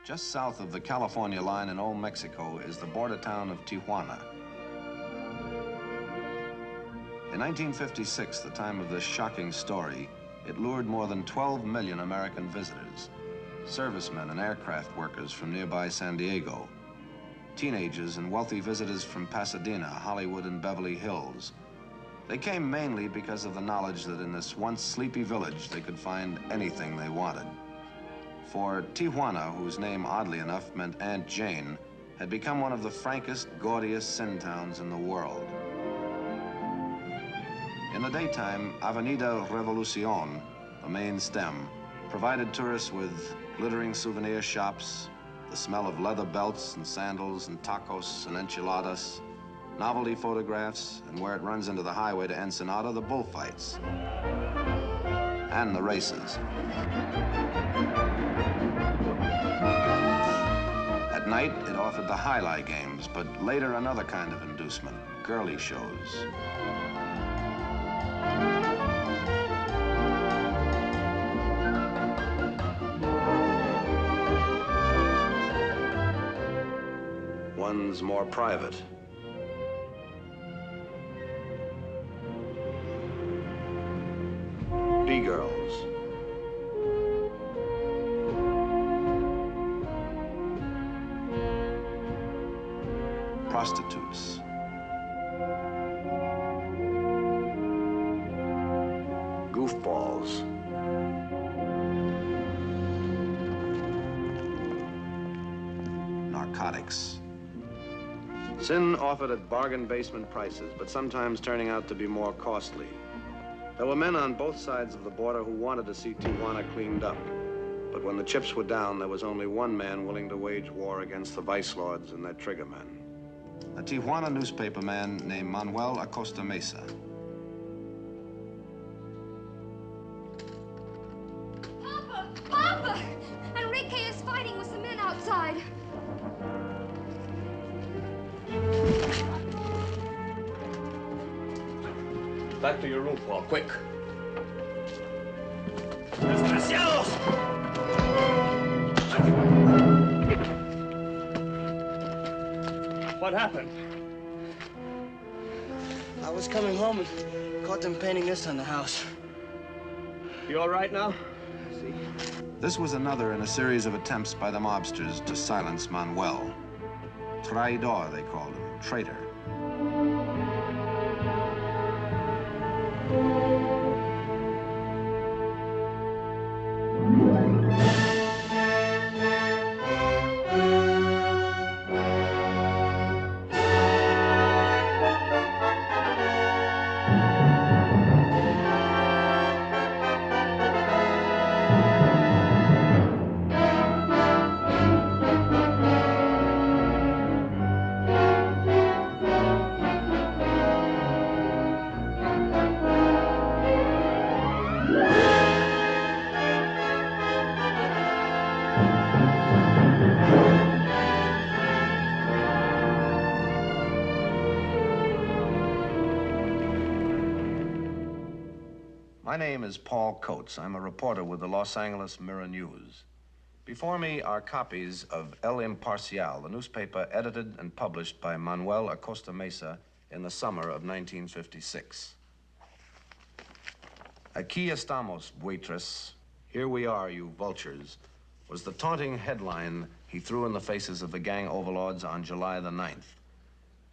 Just south of the California line in Old Mexico is the border town of Tijuana. In 1956, the time of this shocking story, it lured more than 12 million American visitors, servicemen and aircraft workers from nearby San Diego, teenagers and wealthy visitors from Pasadena, Hollywood, and Beverly Hills. They came mainly because of the knowledge that in this once sleepy village they could find anything they wanted. For Tijuana, whose name oddly enough meant Aunt Jane, had become one of the frankest, gaudiest sin towns in the world. In the daytime, Avenida Revolucion, the main stem, provided tourists with glittering souvenir shops, the smell of leather belts and sandals and tacos and enchiladas, novelty photographs, and where it runs into the highway to Ensenada, the bullfights and the races. At night, it offered the highlight games, but later another kind of inducement, girly shows. One's more private. B-girls. Prostitutes. Goofballs. Narcotics. Sin offered at bargain basement prices, but sometimes turning out to be more costly. There were men on both sides of the border who wanted to see Tijuana cleaned up. But when the chips were down, there was only one man willing to wage war against the vice lords and their triggermen. A Tijuana newspaperman named Manuel Acosta Mesa. Papa! Papa! Enrique is fighting with some men outside. Back to your room, Paul, quick. Desgraciados! What happened? I was coming home and caught them painting this on the house. You all right now? See? This was another in a series of attempts by the mobsters to silence Manuel. Traidor, they called him, traitor. My name is Paul Coates. I'm a reporter with the Los Angeles Mirror News. Before me are copies of El Imparcial, the newspaper edited and published by Manuel Acosta Mesa in the summer of 1956. Aquí estamos, buitres. Here we are, you vultures, was the taunting headline he threw in the faces of the gang overlords on July the 9th.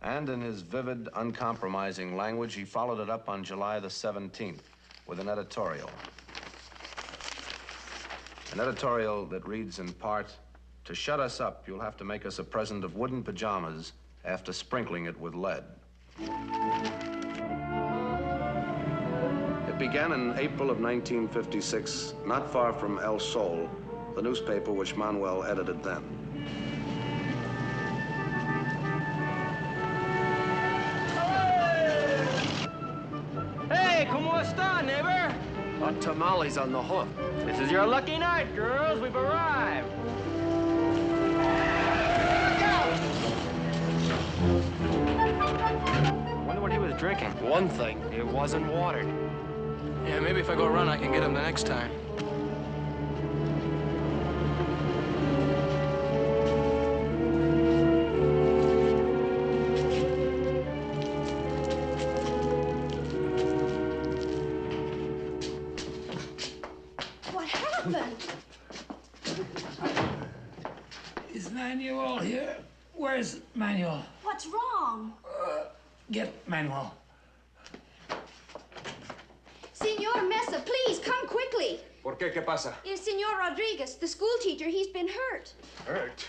And in his vivid, uncompromising language, he followed it up on July the 17th. With an editorial. An editorial that reads in part, "To shut us up, you'll have to make us a present of wooden pajamas after sprinkling it with lead." It began in April of 1956, not far from El Sol, the newspaper which Manuel edited then. Hey, ¿cómo está, neighbor? Hot tamales on the hook. This is your lucky night, girls. We've arrived. Wonder what he was drinking. One thing, it wasn't watered. Yeah, maybe if I go run, I can get him the next time. Is Manuel here? Where's Manuel? What's wrong? Get Manuel. Senor Mesa, please, come quickly. ¿Por qué? ¿Qué pasa? It's Senor Rodriguez, the school teacher. He's been hurt. Hurt?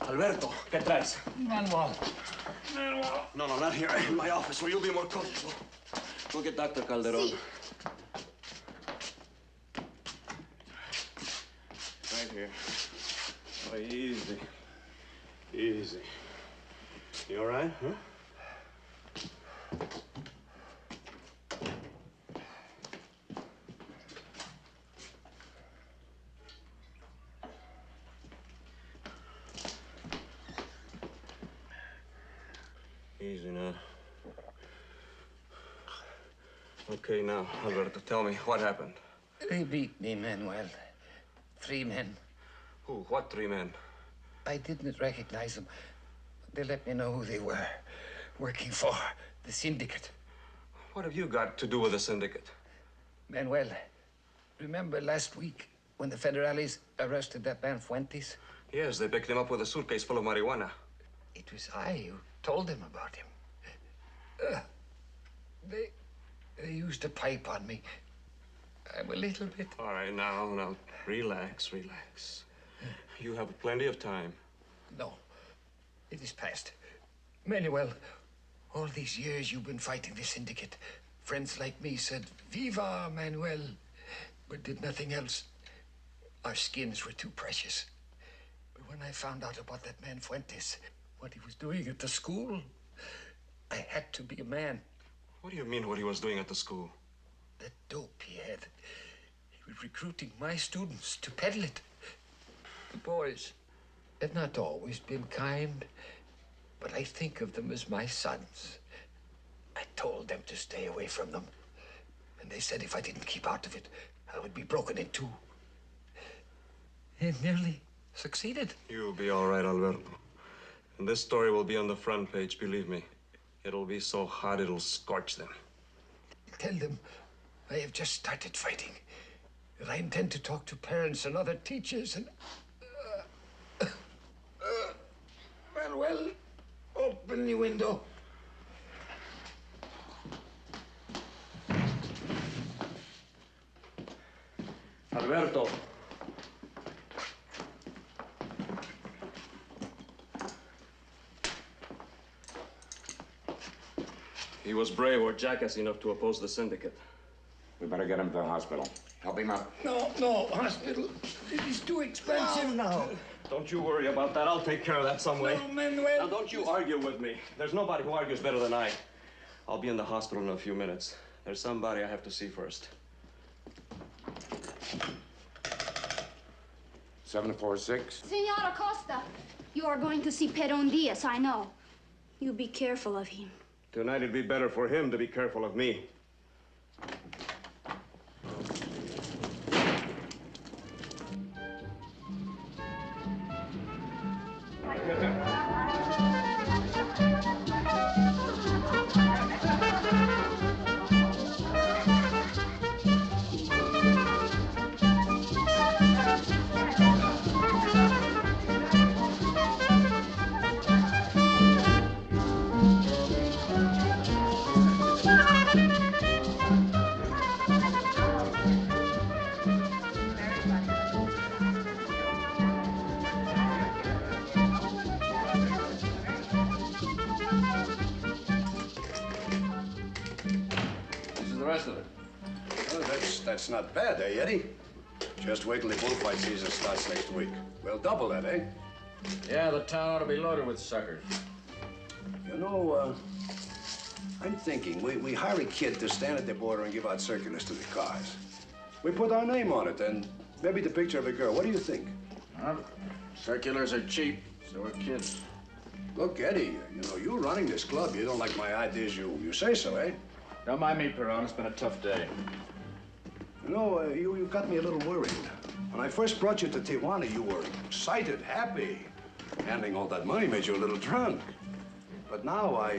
Alberto, ¿qué traes? Manuel. Manuel. No, not here. In my office, where you'll be more comfortable. Go get Dr. Calderon. See. Right here. Oh, easy. Easy. You all right, huh? Easy now. Okay, now, Alberto, tell me, what happened? They beat me, Manuel. 3 men. Who? What 3 men? I didn't recognize them. They let me know who they were. Working for the syndicate. What have you got to do with the syndicate? Manuel, remember last week when the federales arrested that man Fuentes? Yes, they picked him up with a suitcase full of marijuana. It was I who told them about him. They used a pipe on me. I'm a little bit... All right, now, relax. You have plenty of time. No, it is past. Manuel, all these years you've been fighting the syndicate. Friends like me said, "Viva, Manuel," but did nothing else. Our skins were too precious. But when I found out about that man Fuentes, what he was doing at the school, I had to be a man. What do you mean, what he was doing at the school? The dope he had. He was recruiting my students to peddle it. The boys have not always been kind, but I think of them as my sons. I told them to stay away from them. And they said if I didn't keep out of it, I would be broken in two. It nearly succeeded. You'll be all right, Alberto. And this story will be on the front page, believe me. It'll be so hot it'll scorch them. Tell them I have just started fighting. That I intend to talk to parents and other teachers and... Manuel, open the window. Alberto. He was brave or jackass enough to oppose the syndicate. We better get him to the hospital. Help him up. No, hospital. It is too expensive. No. Don't you worry about that. I'll take care of that some way. No, Manuel. Now, don't you argue with me. There's nobody who argues better than I. I'll be in the hospital in a few minutes. There's somebody I have to see first. 746. Senora Costa, you are going to see Perón Diaz, I know. You be careful of him. Tonight it'd be better for him to be careful of me. That's not bad, eh, Eddie? Just wait till the bullfight season starts next week. We'll double that, eh? Yeah, the town ought to be loaded with suckers. You know, I'm thinking we hire a kid to stand at the border and give out circulars to the cars. We put our name on it and maybe the picture of a girl. What do you think? Circulars are cheap, so are kids. Look, Eddie, you know, you're running this club. You don't like my ideas, you say so, eh? Don't mind me, Perón. It's been a tough day. You know, you got me a little worried. When I first brought you to Tijuana, you were excited, happy. Handling all that money made you a little drunk. But now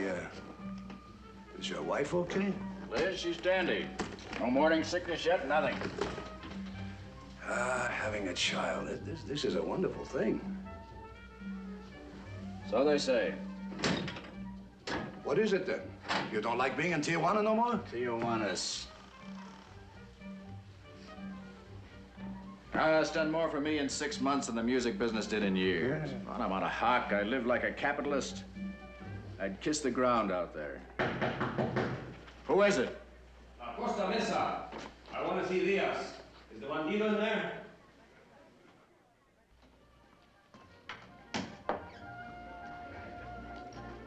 is your wife okay? Liz, she's dandy. No morning sickness yet, nothing. Heaven. having a child. This is a wonderful thing. So they say. What is it then? You don't like being in Tijuana no more? Tijuana's. It's done more for me in 6 months than the music business did in years. When I'm on a hawk, I live like a capitalist. I'd kiss the ground out there. Who is it? Costa Mesa. I want to see Diaz. Is the bandido in there?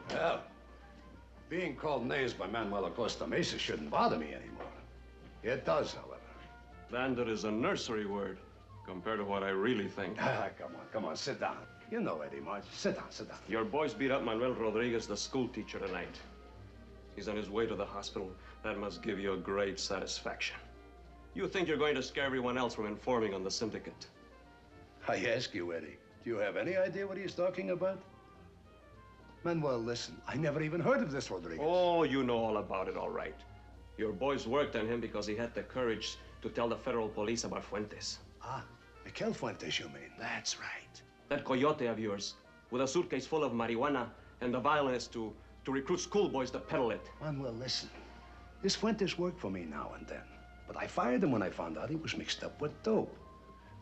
Well, being called names by Manuel Acosta Mesa shouldn't bother me anymore. It does, however. Bandit is a nursery word compared to what I really think. Come on, sit down. You know Eddie March. Sit down. Your boys beat up Manuel Rodriguez, the school teacher, tonight. He's on his way to the hospital. That must give you a great satisfaction. You think you're going to scare everyone else from informing on the syndicate. I ask you, Eddie, do you have any idea what he's talking about? Manuel, listen, I never even heard of this Rodriguez. Oh, you know all about it, all right. Your boys worked on him because he had the courage to tell the federal police about Fuentes. Ah, Miquel Fuentes, you mean? That's right. That coyote of yours, with a suitcase full of marijuana and the violence to recruit schoolboys to peddle it. Manuel, listen. This Fuentes worked for me now and then. But I fired him when I found out he was mixed up with dope.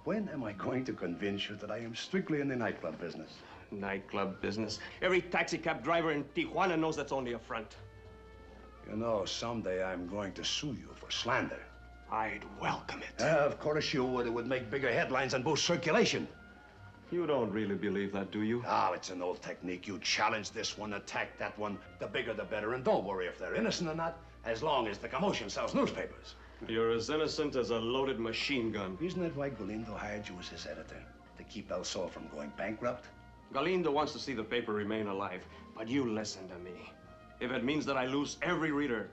When am I going to convince you that I am strictly in the nightclub business? Nightclub business? Every taxi cab driver in Tijuana knows that's only a front. You know, someday I'm going to sue you for slander. I'd welcome it. Of course you would. It would make bigger headlines and boost circulation. You don't really believe that, do you? Oh, it's an old technique. You challenge this one, attack that one. The bigger, the better. And don't worry if they're innocent or not, as long as the commotion sells newspapers. You're as innocent as a loaded machine gun. Isn't that why Galindo hired you as his editor? To keep El Sol from going bankrupt? Galindo wants to see the paper remain alive, but you listen to me. If it means that I lose every reader,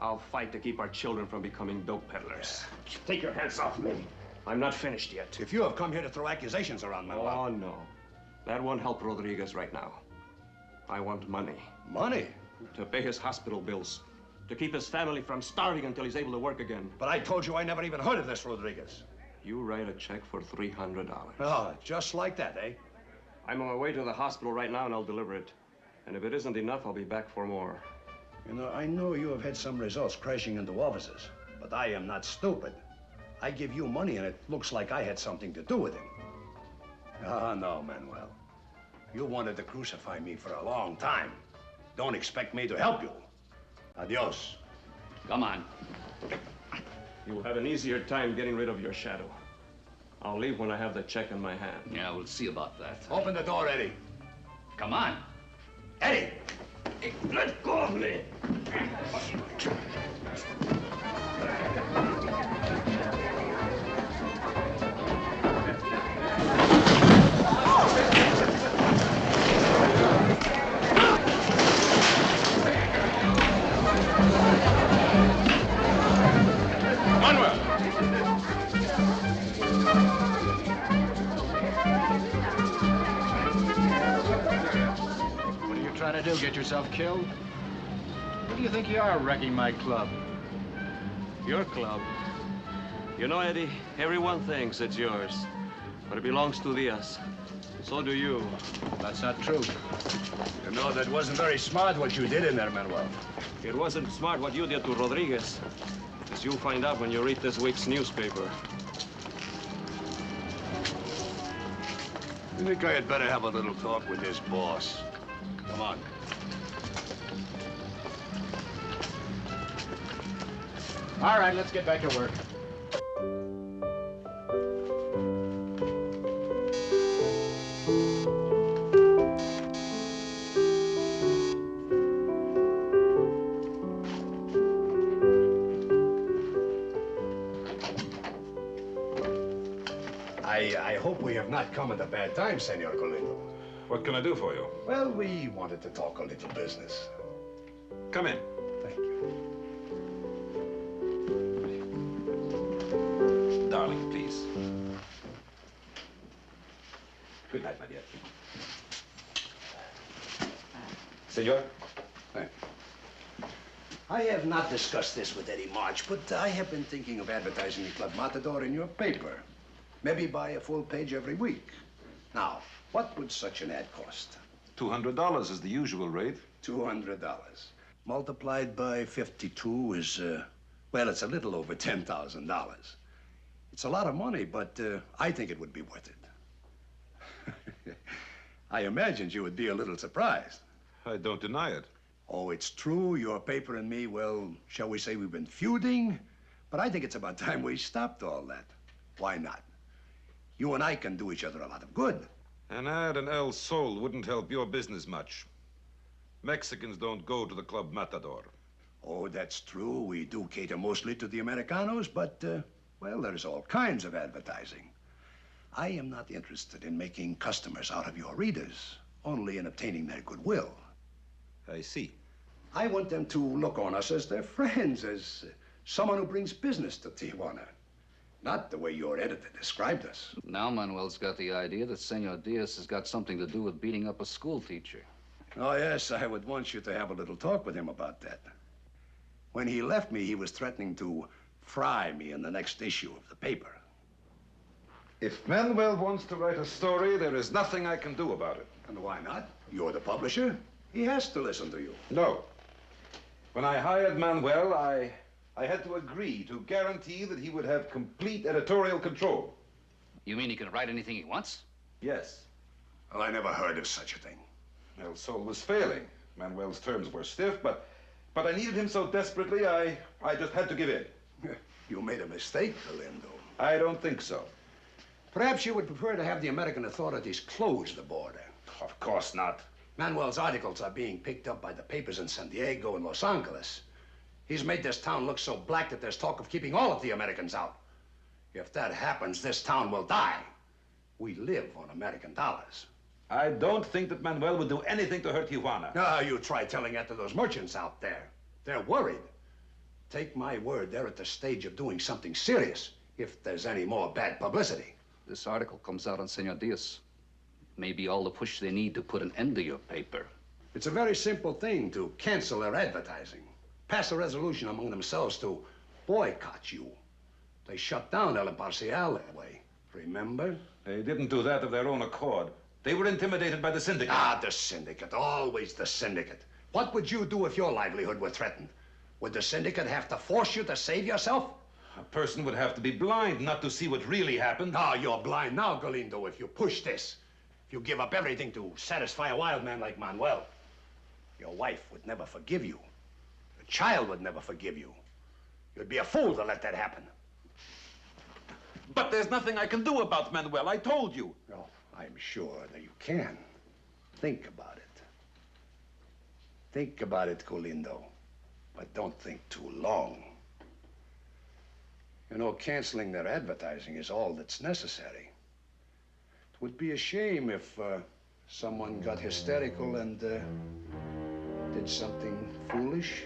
I'll fight to keep our children from becoming dope peddlers. Take your hands off me. I'm not finished yet. If you have come here to throw accusations around, Manuel. Oh, no. That won't help Rodriguez right now. I want money. Money? To pay his hospital bills. To keep his family from starving until he's able to work again. But I told you I never even heard of this Rodriguez. You write a check for $300. Oh, just like that, eh? I'm on my way to the hospital right now and I'll deliver it. And if it isn't enough, I'll be back for more. You know, I know you have had some results crashing into offices, but I am not stupid. I give you money and it looks like I had something to do with it. Oh, no, Manuel. You wanted to crucify me for a long time. Don't expect me to help you. Adios. Come on. You'll have an easier time getting rid of your shadow. I'll leave when I have the check in my hand. Yeah, we'll see about that. Open the door, Eddie. Come on. Eddie! Hey, let go of me! What are you trying to do, get yourself killed? Who do you think you are, wrecking my club? Your club? You know, Eddie, everyone thinks it's yours, but it belongs to Diaz. So do you. That's not true. You know, that wasn't very smart what you did in there, Manuel. It wasn't smart what you did to Rodriguez, as you'll find out when you read this week's newspaper. I think I had better have a little talk with this boss. Come on. All right, let's get back to work. I hope we have not come at a bad time, Senor Galindo. What can I do for you? Well, we wanted to talk a little business. Come in. Thank you. Darling, please. Good night, my dear. Senor? Thank you. I have not discussed this with Eddie March, but I have been thinking of advertising the Club Matador in your paper. Maybe buy a full page every week. Now, what would such an ad cost? $200 is the usual rate. $200. Multiplied by 52 is, well, it's a little over $10,000. It's a lot of money, but I think it would be worth it. I imagined you would be a little surprised. I don't deny it. Oh, it's true. Your paper and me, well, shall we say we've been feuding? But I think it's about time we stopped all that. Why not? You and I can do each other a lot of good. An ad in El Sol wouldn't help your business much. Mexicans don't go to the Club Matador. Oh, that's true. We do cater mostly to the Americanos, but, well, there's all kinds of advertising. I am not interested in making customers out of your readers, only in obtaining their goodwill. I see. I want them to look on us as their friends, as someone who brings business to Tijuana. Not the way your editor described us. Now Manuel's got the idea that Senor Diaz has got something to do with beating up a school teacher. Oh, yes, I would want you to have a little talk with him about that. When he left me, he was threatening to fry me in the next issue of the paper. If Manuel wants to write a story, there is nothing I can do about it. And why not? You're the publisher. He has to listen to you. No. When I hired Manuel, I had to agree to guarantee that he would have complete editorial control. You mean he can write anything he wants? Yes. Well, I never heard of such a thing. El Sol was failing. Manuel's terms were stiff, but I needed him so desperately, I just had to give in. You made a mistake, Galindo. I don't think so. Perhaps you would prefer to have the American authorities close the border. Of course not. Manuel's articles are being picked up by the papers in San Diego and Los Angeles. He's made this town look so black that there's talk of keeping all of the Americans out. If that happens, this town will die. We live on American dollars. I don't think that Manuel would do anything to hurt Tijuana. Ah, you try telling that to those merchants out there. They're worried. Take my word, they're at the stage of doing something serious if there's any more bad publicity. This article comes out on Senor Diaz. Maybe all the push they need to put an end to your paper. It's a very simple thing to cancel their advertising. Pass a resolution among themselves to boycott you. They shut down El Imparcial that way. Remember? They didn't do that of their own accord. They were intimidated by the syndicate. Ah, the syndicate. Always the syndicate. What would you do if your livelihood were threatened? Would the syndicate have to force you to save yourself? A person would have to be blind not to see what really happened. Ah, you're blind now, Galindo, if you push this. If you give up everything to satisfy a wild man like Manuel. Your wife would never forgive you. The child would never forgive you. You'd be a fool to let that happen. But there's nothing I can do about Manuel. I told you. No, I'm sure that you can. Think about it. Think about it, Galindo. But don't think too long. You know, canceling their advertising is all that's necessary. It would be a shame if someone got hysterical and did something foolish.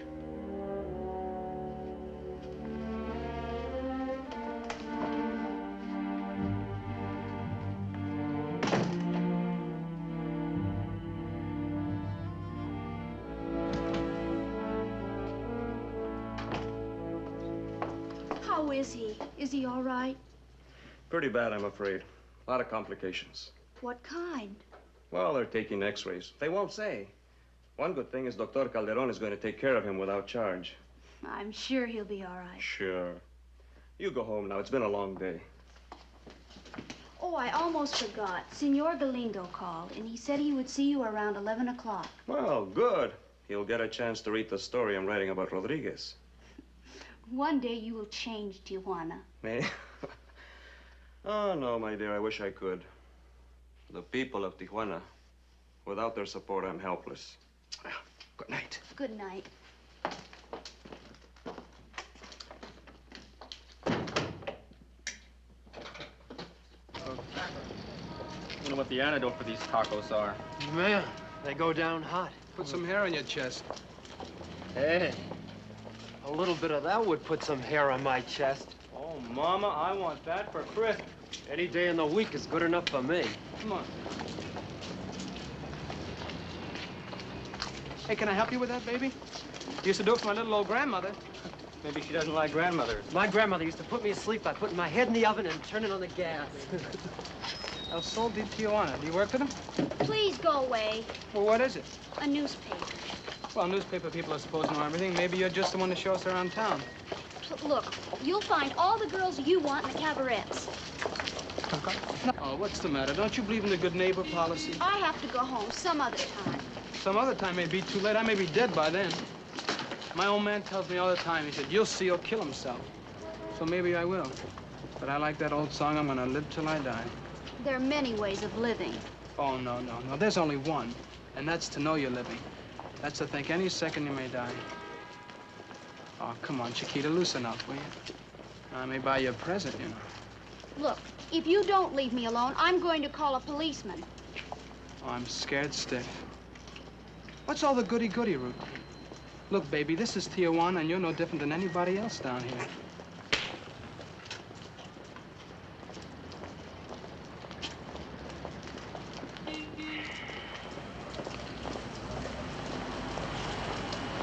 How is he? Is he all right? Pretty bad, I'm afraid. A lot of complications. What kind? Well, they're taking x-rays. They won't say. One good thing is Dr. Calderon is going to take care of him without charge. I'm sure he'll be all right. Sure. You go home now. It's been a long day. Oh, I almost forgot. Senor Galindo called, and he said he would see you around 11 o'clock. Well, good. He'll get a chance to read the story I'm writing about Rodriguez. One day you will change, Tijuana. Me? Oh, no, my dear. I wish I could. The people of Tijuana, without their support, I'm helpless. Good night. Good night. I wonder what the antidote for these tacos are. Man, they go down hot. Put some hair on your chest. Hey, a little bit of that would put some hair on my chest. Oh, Mama, I want that for Christmas. Any day in the week is good enough for me. Come on. Hey, can I help you with that, baby? Used to do it for my little old grandmother. Maybe she doesn't like grandmothers. My grandmother used to put me asleep by putting my head in the oven and turning on the gas. El Sol de Tijuana. Do you work for them? Please go away. Well, what is it? A newspaper. Well, newspaper people are supposed to know everything. Maybe you're just the one to show us around town. Look, you'll find all the girls you want in the cabarets. Oh, what's the matter? Don't you believe in the good neighbor policy? I have to go home some other time. Some other time may be too late. I may be dead by then. My old man tells me all the time, he said, you'll see he'll kill himself. So maybe I will. But I like that old song, I'm gonna live till I die. There are many ways of living. Oh, no. There's only one. And that's to know you're living. That's to think any second you may die. Oh, come on, Chiquita, loosen up, will you? I may buy you a present, you know. Look, if you don't leave me alone, I'm going to call a policeman. Oh, I'm scared stiff. What's all the goody-goody, Ruth? Look, baby, this is Tijuana, and you're no different than anybody else down here.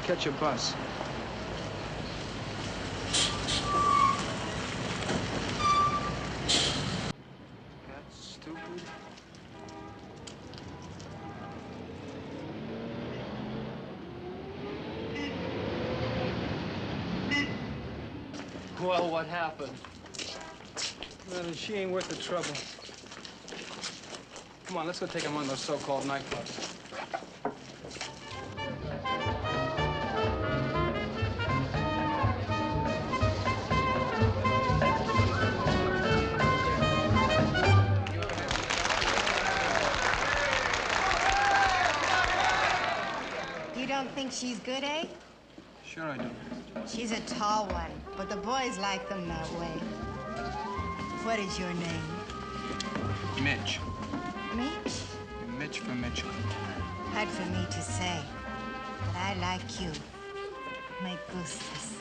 Catch a bus. That's stupid. Well, what happened? Well, then she ain't worth the trouble. Come on, let's go take him one of those so-called nightclubs. You don't think she's good, eh? Sure I do. She's a tall one, but the boys like them that way. What is your name? Mitch. Mitch? Mitch from Mitchell. Hard for me to say, but I like you. Me gustas.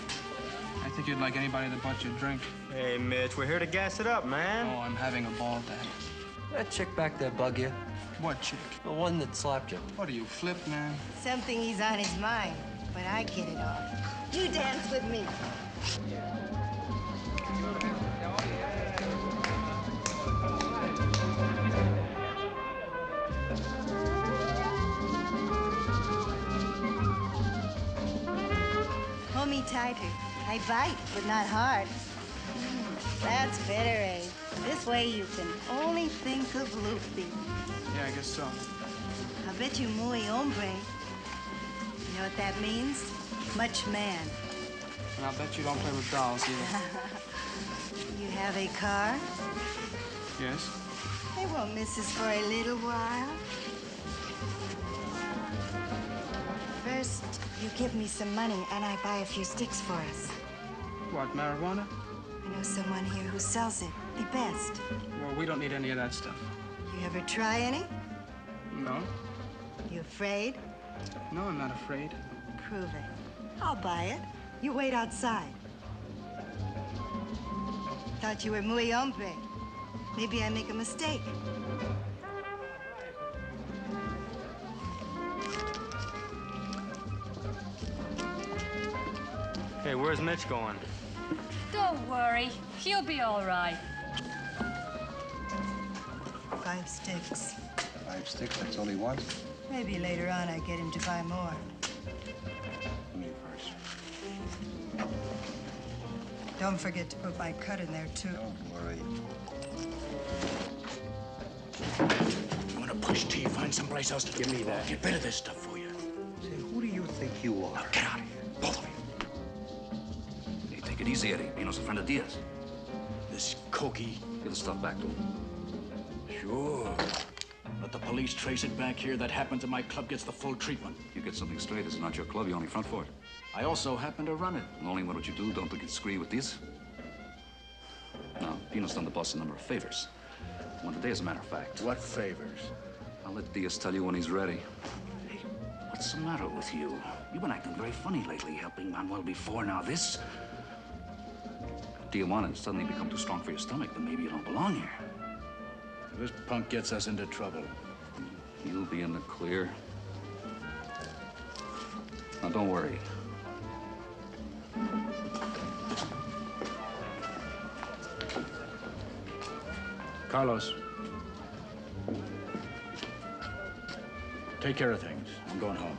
I think you'd like anybody that bought you a drink. Hey, Mitch, we're here to gas it up, man. Oh, I'm having a ball, Dad. That chick back there bug you? What chick? The one that slapped you. What are you, flip, man? Something he's on his mind, but I get it off. You dance with me. Hold me tighter. I bite, but not hard. That's better, eh? This way you can only think of Luffy. Yeah, I guess so. I bet you muy hombre. You know what that means? Much man. And I'll bet you don't play with dolls either. You have a car? Yes? I won't miss us for a little while. First, you give me some money and I buy a few sticks for us. What, marijuana? I know someone here who sells it. The best. Well, we don't need any of that stuff. You ever try any? No. You afraid? No, I'm not afraid. Prove it. I'll buy it. You wait outside. Thought you were muy hombre. Maybe I make a mistake. Hey, where's Mitch going? Don't worry. He'll be all right. 5 sticks. 5 sticks, that's all he wants. Maybe later on I get him to buy more. Me first. Don't forget to put my cut in there, too. Don't worry. You want to push T? Find someplace else to give me that. Get rid of this stuff for you. Say, who do you think you are? Now get out of here, both of you. Hey, take it easy, Eddie. Pino's a friend of Diaz. This cokey. Give the stuff back to him. Sure. Let the police trace it back here. That happens and my club gets the full treatment. You get something straight. It's not your club. You only front for it. I also happen to run it. Only what you do, don't get screwy with this. Now, Pino's done the boss a number of favors. One today, as a matter of fact. What favors? I'll let Diaz tell you when he's ready. Hey, what's the matter with you? You've been acting very funny lately, helping Manuel before. Now this. Tijuana has suddenly become too strong for your stomach, then maybe you don't belong here. This punk gets us into trouble. You'll be in the clear. Now, don't worry. Carlos. Take care of things. I'm going home.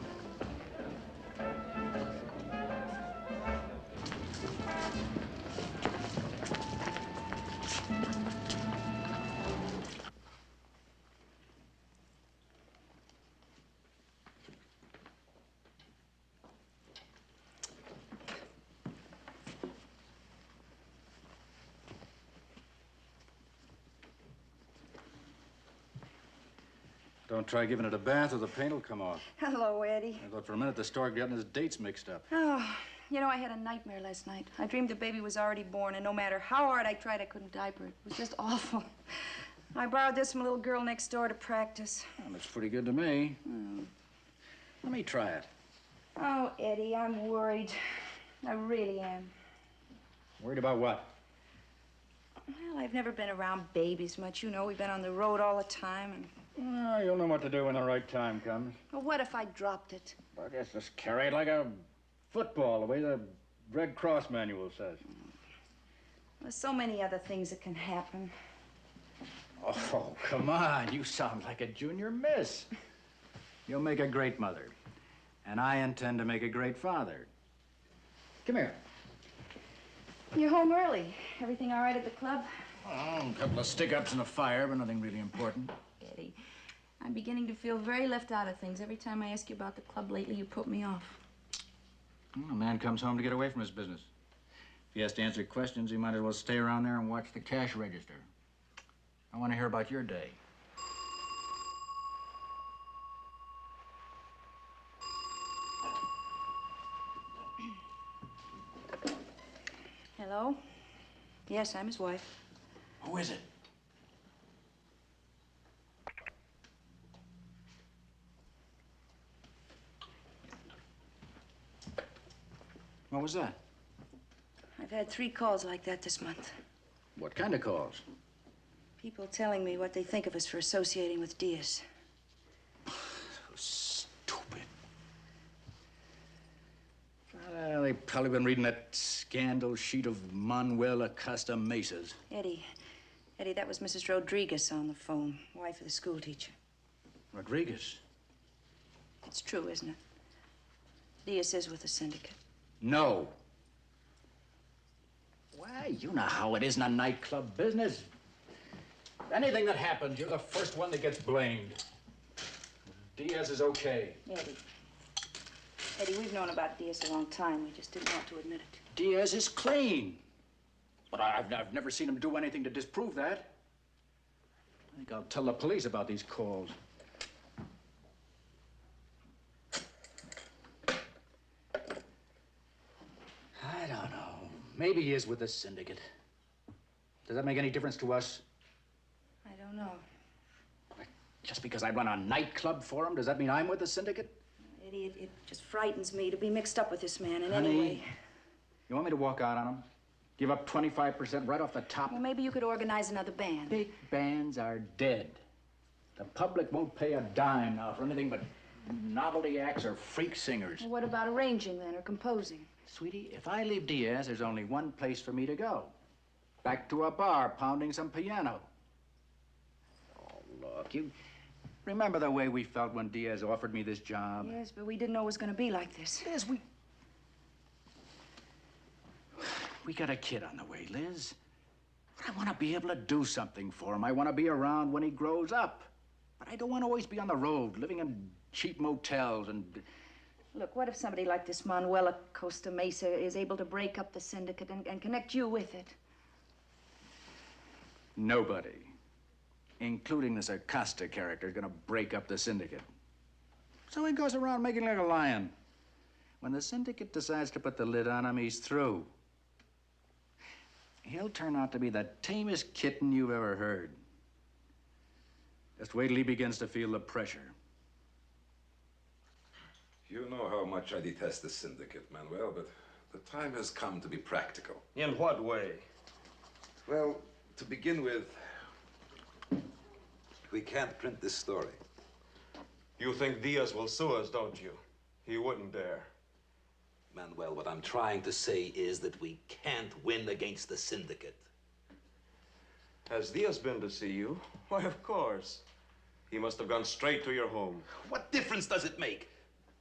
Don't try giving it a bath or the paint will come off. Hello, Eddie. I thought for a minute the stork getting his dates mixed up. Oh, you know, I had a nightmare last night. I dreamed the baby was already born, and no matter how hard I tried, I couldn't diaper it. It was just awful. I borrowed this from a little girl next door to practice. Well, looks pretty good to me. Let me try it. Oh, Eddie, I'm worried. I really am. Worried about what? Well, I've never been around babies much. You know, we've been on the road all the time, and... Well, you'll know what to do when the right time comes. Well, what if I dropped it? I guess just carry it like a football, the way the Red Cross manual says. There's so many other things that can happen. Oh, come on. You sound like a junior miss. You'll make a great mother. And I intend to make a great father. Come here. You're home early. Everything all right at the club? Oh, a couple of stick-ups and a fire, but nothing really important. Eddie, I'm beginning to feel very left out of things. Every time I ask you about the club lately, you put me off. Well, a man comes home to get away from his business. If he has to answer questions, he might as well stay around there and watch the cash register. I want to hear about your day. Hello? Yes, I'm his wife. Who is it? What was that? I've had 3 calls like that this month. What kind of calls? People telling me what they think of us for associating with Diaz. Stupid. They've probably been reading that scandal sheet of Manuel Acosta Mesa's. Eddie, that was Mrs. Rodriguez on the phone, wife of the school teacher. Rodriguez? It's true, isn't it? Diaz is with the syndicate. No. Why, you know how it is in a nightclub business. Anything that happens, you're the first one that gets blamed. Diaz is okay. Eddie, we've known about Diaz a long time. We just didn't want to admit it. Diaz is clean. But I've never seen him do anything to disprove that. I think I'll tell the police about these calls. I don't know. Maybe he is with the syndicate. Does that make any difference to us? I don't know. Just because I run a nightclub for him, does that mean I'm with the syndicate? Eddie, it just frightens me to be mixed up with this man in Honey, any way. You want me to walk out on him? Give up 25% right off the top? Well, maybe you could organize another band. Big bands are dead. The public won't pay a dime now for anything but novelty acts or freak singers. Well, what about arranging then, or composing? Sweetie, if I leave Diaz, there's only one place for me to go. Back to a bar, pounding some piano. Oh, look, you remember the way we felt when Diaz offered me this job? Yes, but we didn't know it was going to be like this. Liz, we got a kid on the way, Liz. I want to be able to do something for him. I want to be around when he grows up. But I don't want to always be on the road, living in cheap motels and... Look, what if somebody like this Manuel Acosta Mesa is able to break up the syndicate and connect you with it? Nobody, including this Acosta character, is gonna break up the syndicate. So he goes around making like a lion. When the syndicate decides to put the lid on him, he's through. He'll turn out to be the tamest kitten you've ever heard. Just wait till he begins to feel the pressure. You know how much I detest the syndicate, Manuel, but the time has come to be practical. In what way? Well, to begin with, we can't print this story. You think Diaz will sue us, don't you? He wouldn't dare. Manuel, what I'm trying to say is that we can't win against the syndicate. Has Diaz been to see you? Why, of course. He must have gone straight to your home. What difference does it make?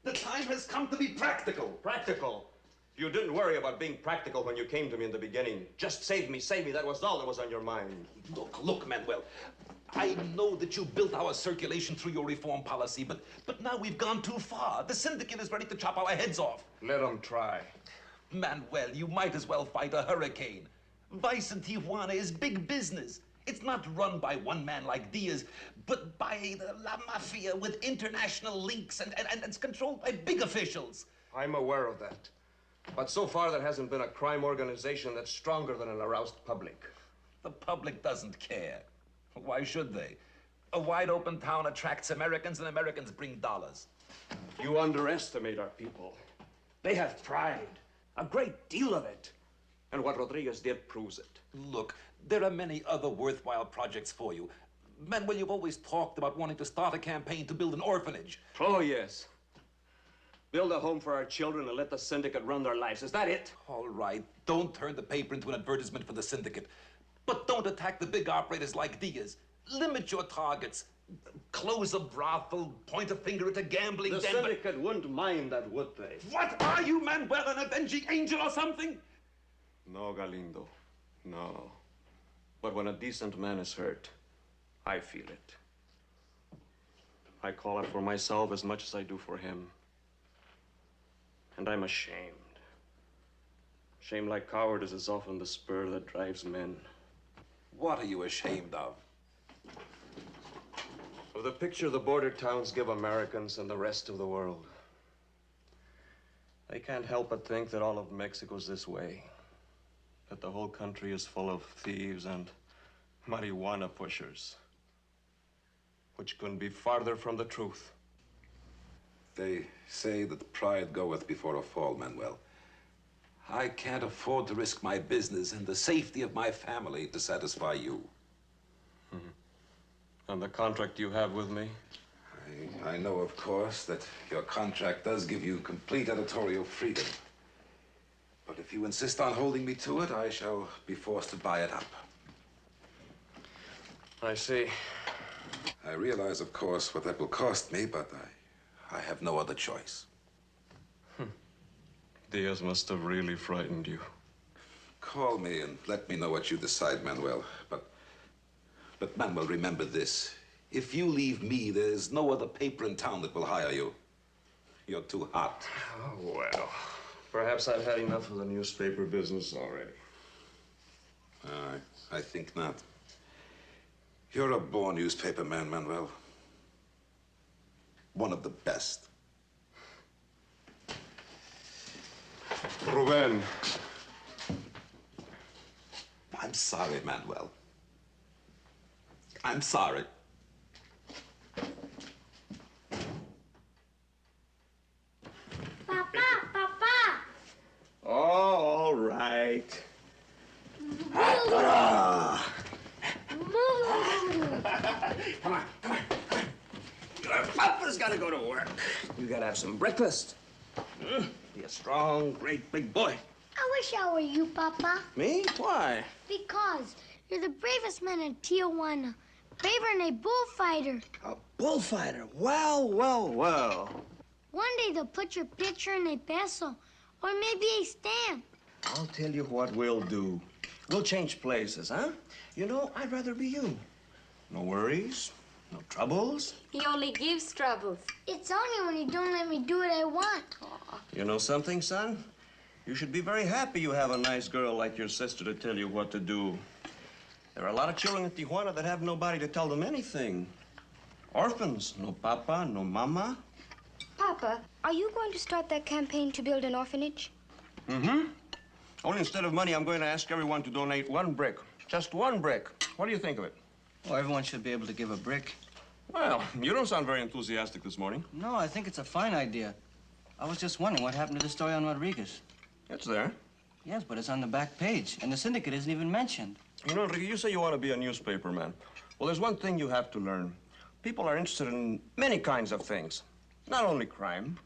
The time has come to be practical. Practical? You didn't worry about being practical when you came to me in the beginning. Just save me, save me. That was all that was on your mind. Look, Manuel. I know that you built our circulation through your reform policy, but now we've gone too far. The syndicate is ready to chop our heads off. Let them try. Manuel, you might as well fight a hurricane. Vice in Tijuana is big business. It's not run by one man like Diaz, but by the La Mafia with international links and it's controlled by big officials. I'm aware of that. But so far, there hasn't been a crime organization that's stronger than an aroused public. The public doesn't care. Why should they? A wide open town attracts Americans and Americans bring dollars. You underestimate our people. They have pride, a great deal of it. And what Rodriguez did proves it. Look, there are many other worthwhile projects for you. Manuel, you've always talked about wanting to start a campaign to build an orphanage. Oh, yes. Build a home for our children and let the syndicate run their lives. Is that it? All right. Don't turn the paper into an advertisement for the syndicate. But don't attack the big operators like Diaz. Limit your targets. Close a brothel, point a finger at a gambling den. The syndicate wouldn't mind that, would they? What are you, Manuel, an avenging angel or something? No, Galindo. No. But when a decent man is hurt, I feel it. I call out for myself as much as I do for him. And I'm ashamed. Shame like cowardice is often the spur that drives men. What are you ashamed of? Of the picture the border towns give Americans and the rest of the world. I can't help but think that all of Mexico's this way. That the whole country is full of thieves and marijuana pushers. Which couldn't be farther from the truth. They say that pride goeth before a fall, Manuel. I can't afford to risk my business and the safety of my family to satisfy you. And the contract you have with me? I know, of course, that your contract does give you complete editorial freedom. But if you insist on holding me to it, I shall be forced to buy it up. I see. I realize, of course, what that will cost me, but I have no other choice. Diaz must have really frightened you. Call me and let me know what you decide, Manuel. But Manuel, remember this. If you leave me, there's no other paper in town that will hire you. You're too hot. Oh, well. Perhaps I've had enough of the newspaper business already. I think not. You're a born newspaper man, Manuel. One of the best. Ruben. I'm sorry, Manuel. I'm sorry. Papa, Papa! Oh, all right. Come on. Papa's got to go to work. You got to have some breakfast. Be a strong, great big boy. I wish I were you, Papa. Me? Why? Because you're the bravest man in Tijuana. Braver than a bullfighter. A bullfighter? Well. One day they'll put your picture in a peso, or maybe a stamp. I'll tell you what we'll do. We'll change places, huh? You know, I'd rather be you. No worries, no troubles. He only gives troubles. It's only when you don't let me do what I want. You know something, son? You should be very happy you have a nice girl like your sister to tell you what to do. There are a lot of children in Tijuana that have nobody to tell them anything. Orphans, no papa, no mama. Papa, are you going to start that campaign to build an orphanage? Mm-hmm. Only instead of money, I'm going to ask everyone to donate 1 brick. Just 1 brick. What do you think of it? Well, everyone should be able to give a brick. Well, you don't sound very enthusiastic this morning. No, I think it's a fine idea. I was just wondering what happened to the story on Rodriguez. It's there. Yes, but it's on the back page, and the syndicate isn't even mentioned. You know, Enrique, you say you want to be a newspaperman. Well, there's one thing you have to learn. People are interested in many kinds of things, not only crime.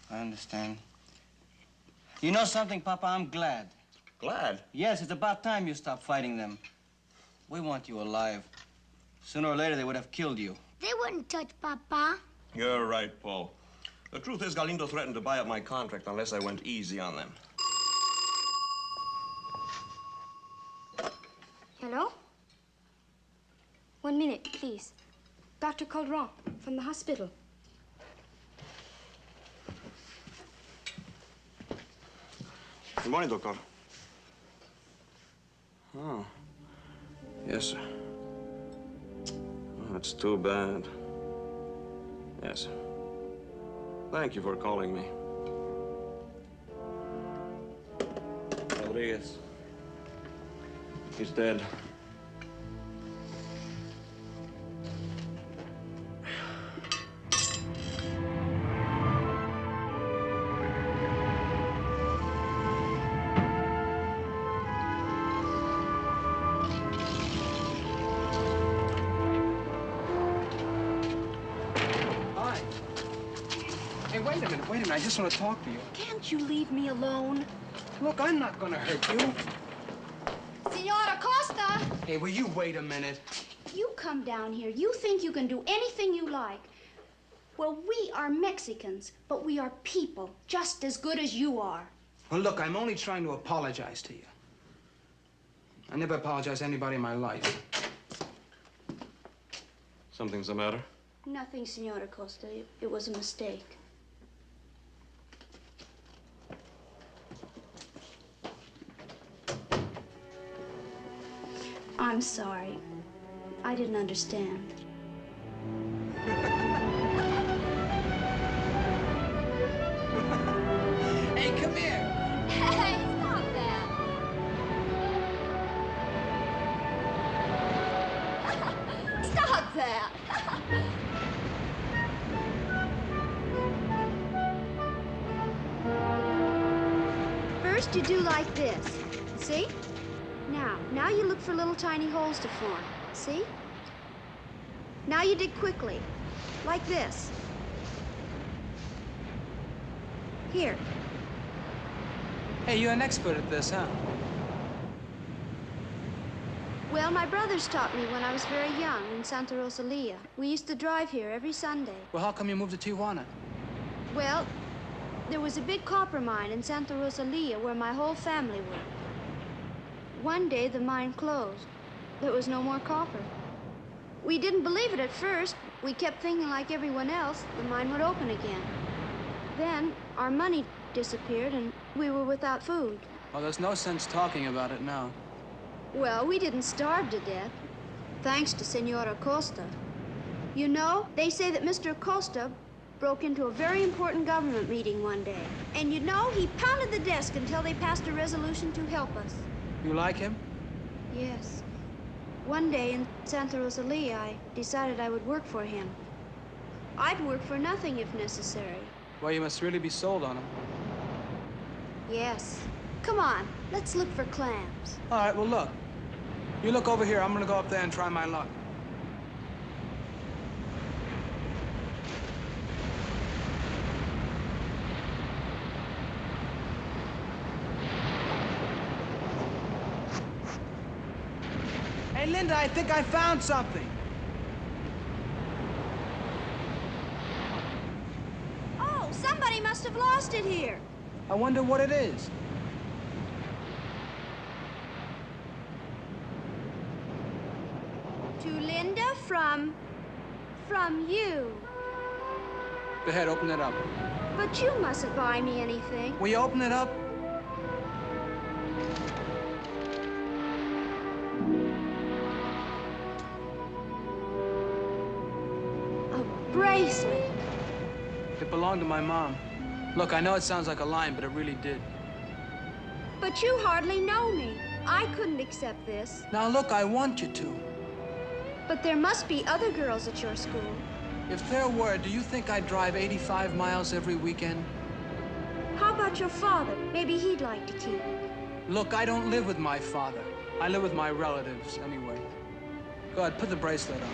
I understand. You know something, Papa? I'm glad. Glad? Yes, it's about time you stopped fighting them. We want you alive. Sooner or later, they would have killed you. They wouldn't touch Papa. You're right, Paul. The truth is, Galindo threatened to buy up my contract unless I went easy on them. Hello? 1 minute, please. Dr. Calderon from the hospital. Good morning, Doctor. Oh. Yes, sir. Oh, that's too bad. Yes, sir. Thank you for calling me. Rodriguez. He's dead. Hi. Hey, wait a minute. I just want to talk to you. Can't you leave me alone? Look, I'm not gonna hurt you. Senora Costa! Hey, will you wait a minute? You come down here. You think you can do anything you like. Well, we are Mexicans, but we are people just as good as you are. Well, look, I'm only trying to apologize to you. I never apologized to anybody in my life. Something's the matter? Nothing, Senora Costa. It was a mistake. I'm sorry. I didn't understand. Hey, come here. Hey, stop that. Stop that. First, you do like this. See? Now you look for little tiny holes to form. See? Now you dig quickly, like this. Here. Hey, you're an expert at this, huh? Well, my brothers taught me when I was very young in Santa Rosalia. We used to drive here every Sunday. Well, how come you moved to Tijuana? Well, there was a big copper mine in Santa Rosalia where my whole family worked. One day, the mine closed. There was no more copper. We didn't believe it at first. We kept thinking, like everyone else, the mine would open again. Then, our money disappeared, and we were without food. Well, there's no sense talking about it now. Well, we didn't starve to death, thanks to Senora Costa. You know, they say that Mr. Costa broke into a very important government meeting one day. And you know, he pounded the desk until they passed a resolution to help us. You like him? Yes. One day in Santa Rosalia, I decided I would work for him. I'd work for nothing if necessary. Well, you must really be sold on him. Yes. Come on, let's look for clams. All right, well, look. You look over here. I'm gonna go up there and try my luck. Hey, Linda, I think I found something. Oh, somebody must have lost it here. I wonder what it is. To Linda from you. Go ahead, open it up. But you mustn't buy me anything. Will you open it up? Bracelet. It belonged to my mom. Look, I know it sounds like a line, but it really did. But you hardly know me. I couldn't accept this. Now, look, I want you to. But there must be other girls at your school. If there were, do you think I'd drive 85 miles every weekend? How about your father? Maybe he'd like to keep it. Look, I don't live with my father. I live with my relatives, anyway. Go ahead, put the bracelet on.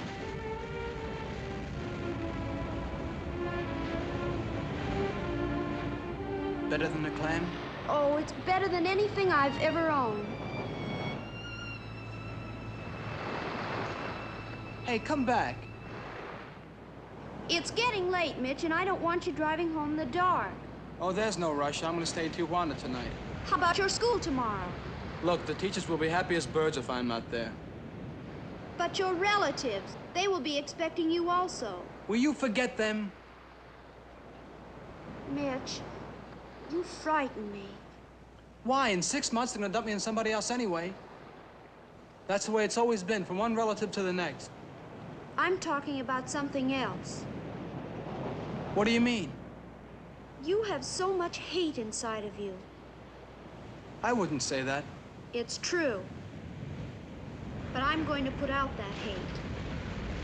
Better than the clam? Oh, it's better than anything I've ever owned. Hey, come back. It's getting late, Mitch, and I don't want you driving home in the dark. Oh, there's no rush. I'm gonna stay in Tijuana tonight. How about your school tomorrow? Look, the teachers will be happy as birds if I'm not there. But your relatives, they will be expecting you also. Will you forget them? Mitch, you frighten me. Why? In 6 months, they're gonna dump me on somebody else anyway. That's the way it's always been, from one relative to the next. I'm talking about something else. What do you mean? You have so much hate inside of you. I wouldn't say that. It's true. But I'm going to put out that hate.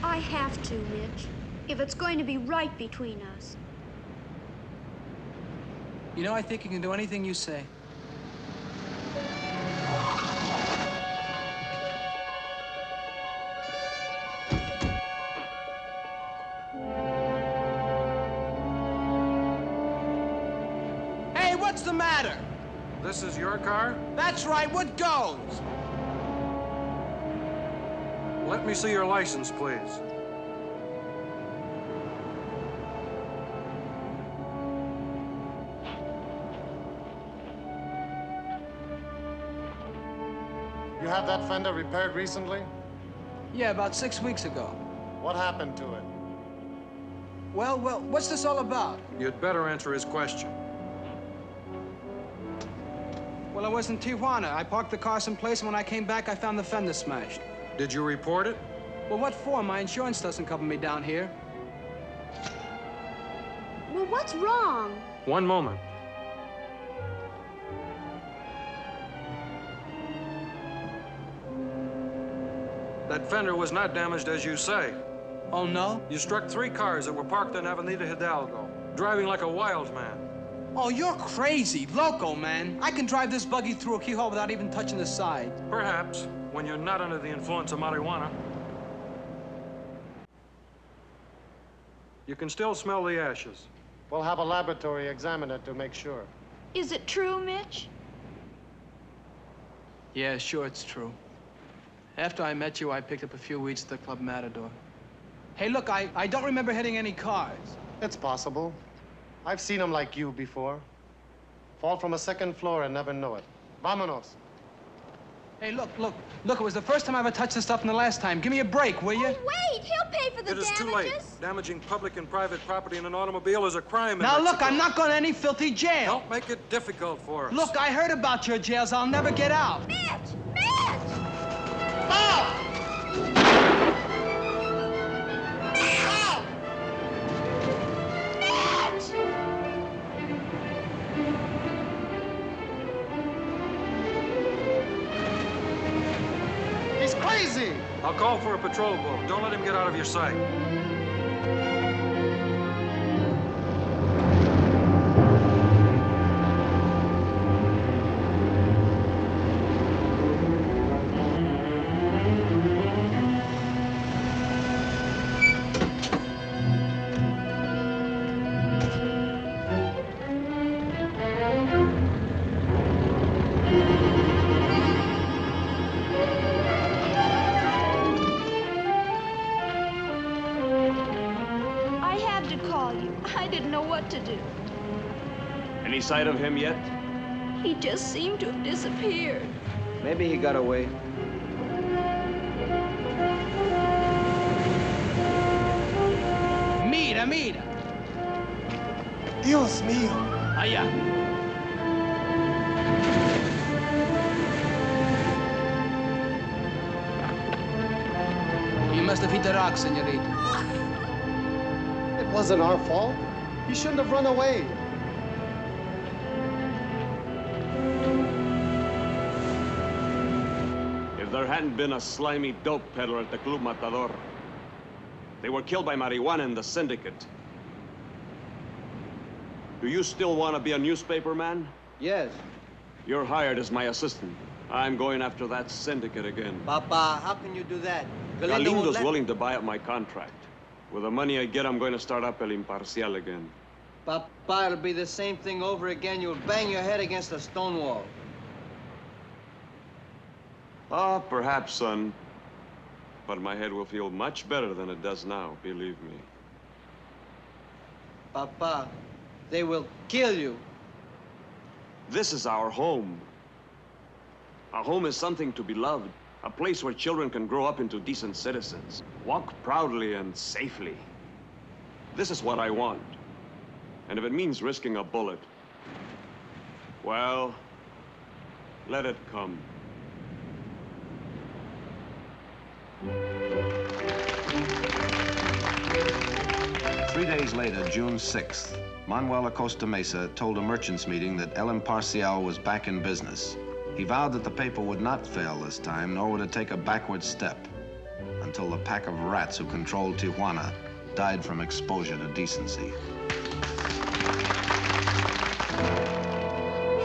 I have to, Mitch, if it's going to be right between us. You know, I think you can do anything you say. Hey, what's the matter? This is your car? That's right, what goes? Let me see your license, please. You had that fender repaired recently? Yeah, about 6 weeks ago. What happened to it? Well, what's this all about? You'd better answer his question. Well, I was in Tijuana. I parked the car someplace, and when I came back, I found the fender smashed. Did you report it? Well, what for? My insurance doesn't cover me down here. Well, what's wrong? One moment. That fender was not damaged as you say. Oh, no? You struck 3 cars that were parked on Avenida Hidalgo, driving like a wild man. Oh, you're crazy. Loco, man. I can drive this buggy through a keyhole without even touching the side. Perhaps, when you're not under the influence of marijuana. You can still smell the ashes. We'll have a laboratory examine it to make sure. Is it true, Mitch? Yeah, sure, it's true. After I met you, I picked up a few weeds at the Club Matador. Hey, look, I don't remember hitting any cars. It's possible. I've seen them like you before. Fall from a 2nd floor and never know it. Vámonos. Hey, look, it was the first time I ever touched this stuff and the last time. Give me a break, will you? Oh, wait, he'll pay for the It is damages. too late. Damaging public and private property in an automobile is a crime in Now, Mexico. look, I'm not going to any filthy jail. Don't make it difficult for us. Look, I heard about your jails. I'll never get out. Mitch! Mitch! Oh! He's crazy! I'll call for a patrol boat. Don't let him get out of your sight. I didn't know what to do. Any sight of him yet? He just seemed to have disappeared. Maybe he got away. Mira. Dios mío. Allá. You must have hit the rock, senorita. It wasn't our fault. He shouldn't have run away. If there hadn't been a slimy dope peddler at the Club Matador, they were killed by marijuana in the syndicate. Do you still want to be a newspaperman? Yes. You're hired as my assistant. I'm going after that syndicate again. Papa, how can you do that? Galindo's willing to buy up my contract. With the money I get, I'm going to start up El Imparcial again. Papa, it'll be the same thing over again. You'll bang your head against a stone wall. Oh, perhaps, son. But my head will feel much better than it does now, believe me. Papa, they will kill you. This is our home. Our home is something to be loved. A place where children can grow up into decent citizens. Walk proudly and safely. This is what I want. And if it means risking a bullet, well, let it come. 3 days later, June 6th, Manuel Acosta Mesa told a merchants' meeting that El Imparcial was back in business. He vowed that the paper would not fail this time, nor would it take a backward step, until the pack of rats who controlled Tijuana died from exposure to decency.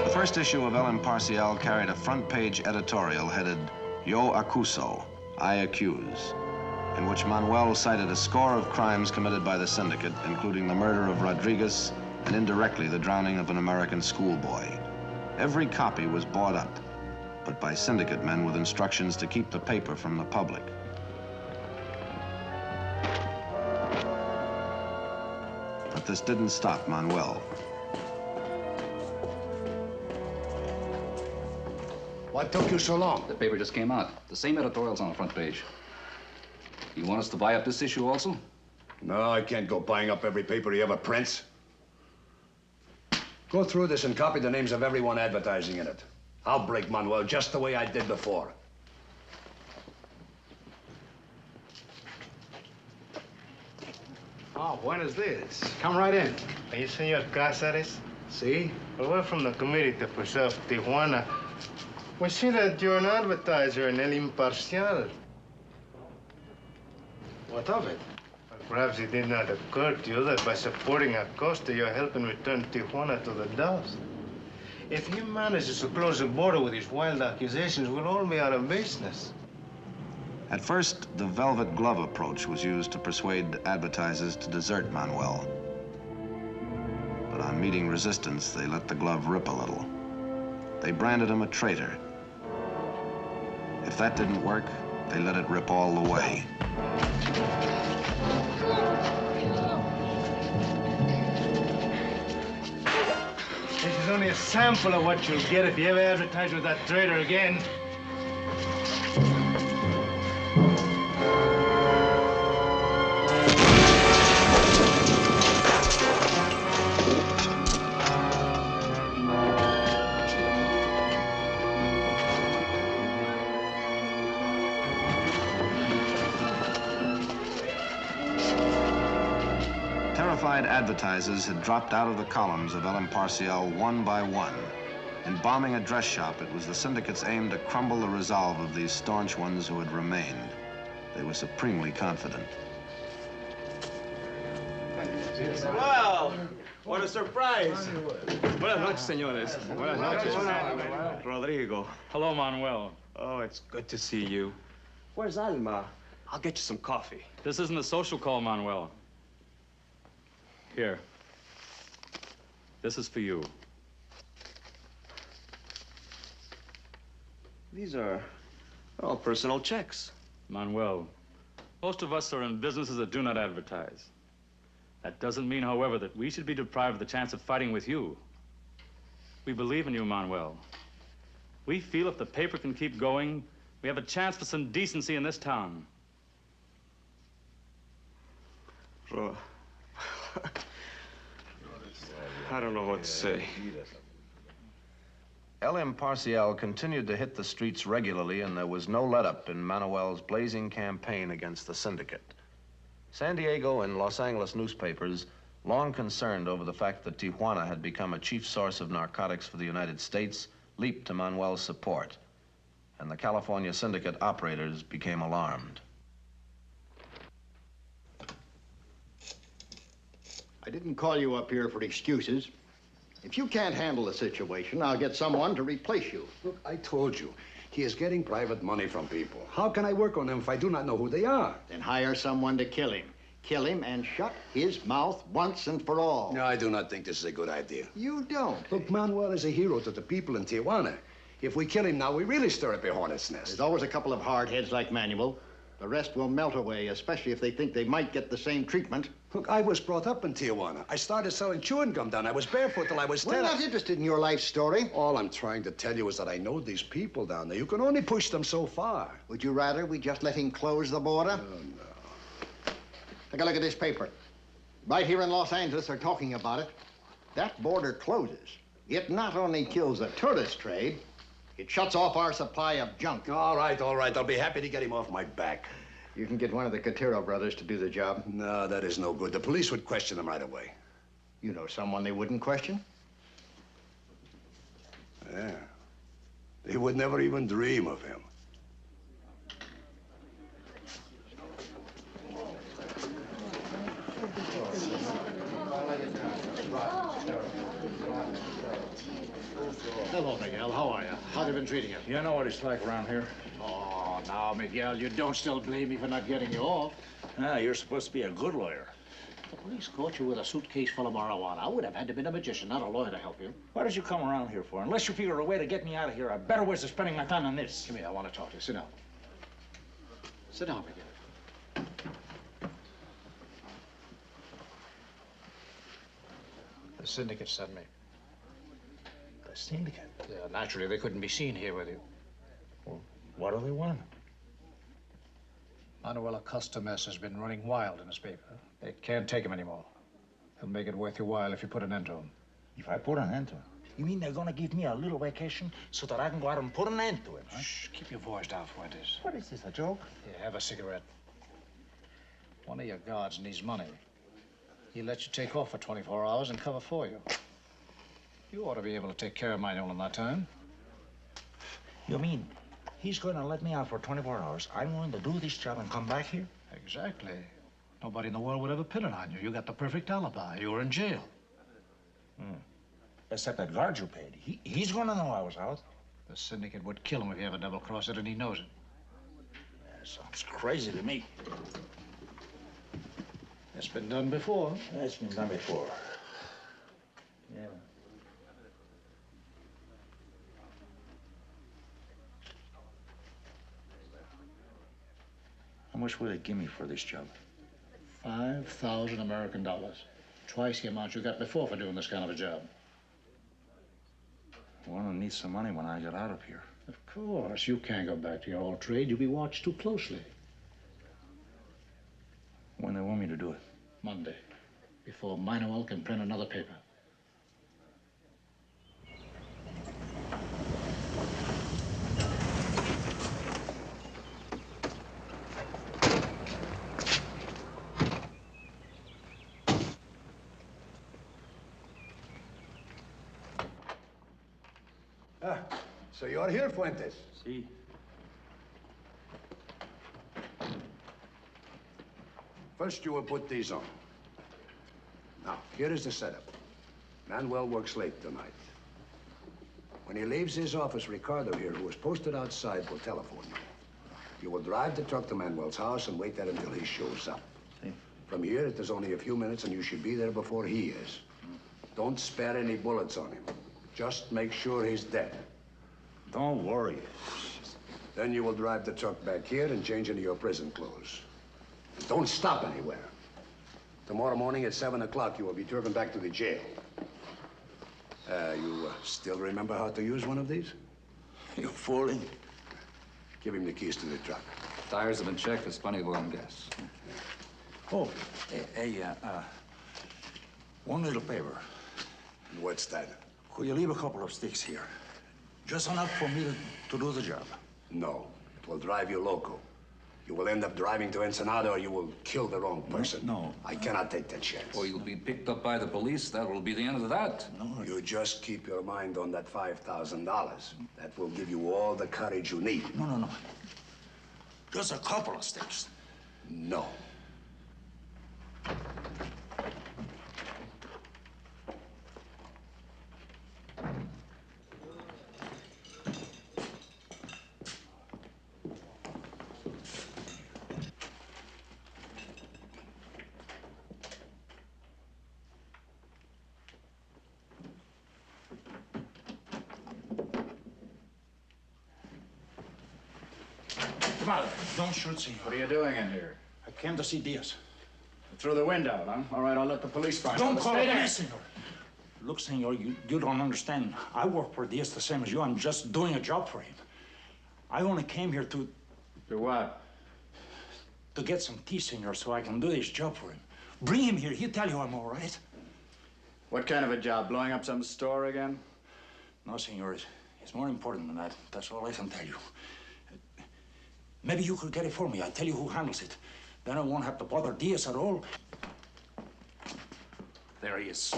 The first issue of El Imparcial carried a front-page editorial headed, Yo Acuso, I Accuse, in which Manuel cited a score of crimes committed by the syndicate, including the murder of Rodriguez and indirectly the drowning of an American schoolboy. Every copy was bought up, but by syndicate men with instructions to keep the paper from the public. But this didn't stop Manuel. What took you so long? The paper just came out. The same editorial's on the front page. You want us to buy up this issue also? No, I can't go buying up every paper he ever prints. Go through this and copy the names of everyone advertising in it. I'll break Manuel just the way I did before. Oh, buenos dias. Come right in. Are you Senor Cáceres? See? Well, we're from the Committee to Preserve Tijuana. We see that you're an advertiser in El Imparcial. What of it? Perhaps it did not occur to you that by supporting Acosta, you're helping return Tijuana to the dust. If he manages to close the border with his wild accusations, we'll all be out of business. At first, the velvet glove approach was used to persuade advertisers to desert Manuel. But on meeting resistance, they let the glove rip a little. They branded him a traitor. If that didn't work, they let it rip all the way. This is only a sample of what you'll get if you ever advertise with that traitor again. Terrified advertisers had dropped out of the columns of El Imparcial one by one. In bombing a dress shop, it was the syndicate's aim to crumble the resolve of these staunch ones who had remained. They were supremely confident. Well, what a surprise. Buenas noches, señores. Buenas noches. Rodrigo. Hello, Manuel. Oh, it's good to see you. Where's Alma? I'll get you some coffee. This isn't a social call, Manuel. Here. This is for you. These are all personal checks. Manuel, most of us are in businesses that do not advertise. That doesn't mean, however, that we should be deprived of the chance of fighting with you. We believe in you, Manuel. We feel if the paper can keep going, we have a chance for some decency in this town. I don't know what to say. El Imparcial continued to hit the streets regularly, and there was no let-up in Manuel's blazing campaign against the syndicate. San Diego and Los Angeles newspapers, long concerned over the fact that Tijuana had become a chief source of narcotics for the United States, leaped to Manuel's support, and the California syndicate operators became alarmed. I didn't call you up here for excuses. If you can't handle the situation, I'll get someone to replace you. Look, I told you, he is getting private money from people. How can I work on him if I do not know who they are? Then hire someone to kill him. Kill him and shut his mouth once and for all. No, I do not think this is a good idea. You don't. Look, Manuel is a hero to the people in Tijuana. If we kill him now, we really stir up a hornet's nest. There's always a couple of hard heads like Manuel. The rest will melt away, especially if they think they might get the same treatment. Look, I was brought up in Tijuana. I started selling chewing gum down. I was barefoot till I was 10. We're not interested in your life story. All I'm trying to tell you is that I know these people down there. You can only push them so far. Would you rather we just let him close the border? Oh, no. Take a look at this paper. Right here in Los Angeles, they're talking about it. That border closes. It not only kills the tourist trade, it shuts off our supply of junk. All right, all right. I'll be happy to get him off my back. You can get one of the Cotero brothers to do the job. No, that is no good. The police would question him right away. You know someone they wouldn't question? Yeah. They would never even dream of him. Hello, Miguel. How are you? How they been treating you? You know what it's like around here. Oh, now, Miguel, you don't still blame me for not getting you off. Ah, you're supposed to be a good lawyer. The police caught you with a suitcase full of marijuana. I would have had to be a magician, not a lawyer, to help you. What did you come around here for? Unless you figure a way to get me out of here, a better way of spending my time than this. Come here, I want to talk to you. Sit down. Sit down, Miguel. The syndicate sent me. The syndicate? Yeah, naturally, they couldn't be seen here with you. Well, what do they want? Manuel Acosta-Mess has been running wild in his paper. They can't take him anymore. He'll make it worth your while if you put an end to him. If I put an end to him? You mean they're gonna give me a little vacation so that I can go out and put an end to him, huh? Shh, keep your voice down, Fuentes. What is this, a joke? Here, have a cigarette. One of your guards needs money. He'll let you take off for 24 hours and cover for you. You ought to be able to take care of Manuel in that time. You mean he's going to let me out for 24 hours? I'm going to do this job and come back here? Exactly. Nobody in the world would ever pin it on you. You got the perfect alibi. You were in jail. Except that guard you paid. He's going to know I was out. The syndicate would kill him if you ever double-crossed it, and he knows it. That sounds crazy to me. It's been done before. It's been done before. Yeah. How much will it give me for this job? 5,000 American dollars. Twice the amount you got before for doing this kind of a job. Well, I'm gonna need some money when I get out of here. Of course. You can't go back to your old trade. You'll be watched too closely. When they want me to do it? Monday. Before Manuel can print another paper. So you're here, Fuentes? See. First, you will put these on. Now, here is the setup. Manuel works late tonight. When he leaves his office, Ricardo here, who is posted outside, will telephone you. You will drive the truck to Manuel's house and wait there until he shows up. See. From here, it is only a few minutes, and you should be there before he is. Don't spare any bullets on him. Just make sure he's dead. Don't worry. Then you will drive the truck back here and change into your prison clothes. Don't stop anywhere. Tomorrow morning at 7 o'clock, you will be driven back to the jail. You still remember how to use one of these? You're fooling. Give him the keys to the truck. Tires have been checked. There's plenty of oil and gas. Oh, hey, one little favor. What's that? Could you leave a couple of sticks here? Just enough for me to do the job. No. It will drive you loco. You will end up driving to Ensenada or you will kill the wrong person. No. I cannot take that chance. Or you'll be picked up by the police. That will be the end of that. No. You just keep your mind on that $5,000. That will give you all the courage you need. No. Just a couple of sticks. No. Come father. Don't shoot, senor. What are you doing in here? I came to see Diaz. Through the window, huh? All right, I'll let the police find out. Don't But call stay the there. police, senor. Look, senor, you don't understand. I work for Diaz the same as you. I'm just doing a job for him. I only came here to... To what? To get some tea, senor, so I can do this job for him. Bring him here. He'll tell you I'm all right. What kind of a job? Blowing up some store again? No, senor. It's more important than that. That's all I can tell you. Maybe you could get it for me. I'll tell you who handles it. Then I won't have to bother Diaz at all. There he is.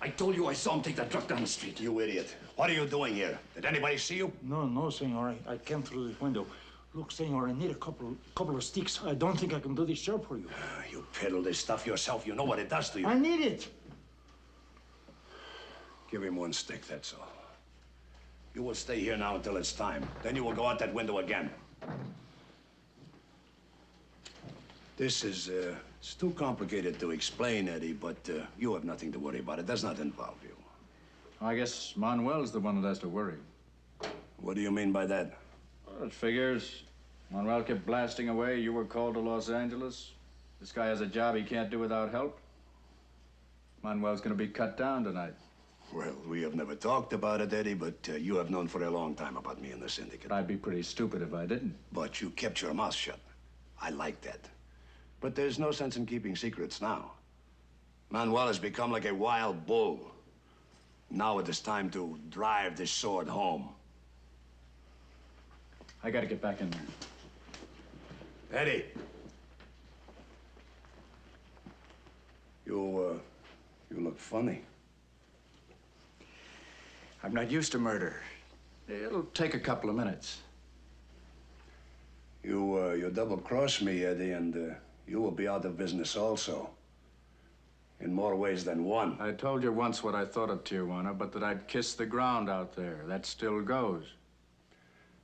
I told you I saw him take that truck down the street. You idiot. What are you doing here? Did anybody see you? No, senor. I came through this window. Look, senor, I need a couple of sticks. I don't think I can do this job for you. You peddle this stuff yourself. You know what it does to you. I need it. Give him one stick, that's all. You will stay here now until it's time. Then you will go out that window again. This is, it's too complicated to explain, Eddie, but you have nothing to worry about. It does not involve you. I guess Manuel's the one that has to worry. What do you mean by that? Well, it figures. Manuel kept blasting away. You were called to Los Angeles. This guy has a job he can't do without help. Manuel's gonna be cut down tonight. Well, we have never talked about it, Eddie, but you have known for a long time about me and the syndicate. I'd be pretty stupid if I didn't. But you kept your mouth shut. I like that. But there's no sense in keeping secrets now. Manuel has become like a wild bull. Now it is time to drive this sword home. I gotta get back in there. Eddie. You look funny. I'm not used to murder. It'll take a couple of minutes. You double-crossed me, Eddie, and you will be out of business also. In more ways than one. I told you once what I thought of Tijuana, but that I'd kiss the ground out there. That still goes.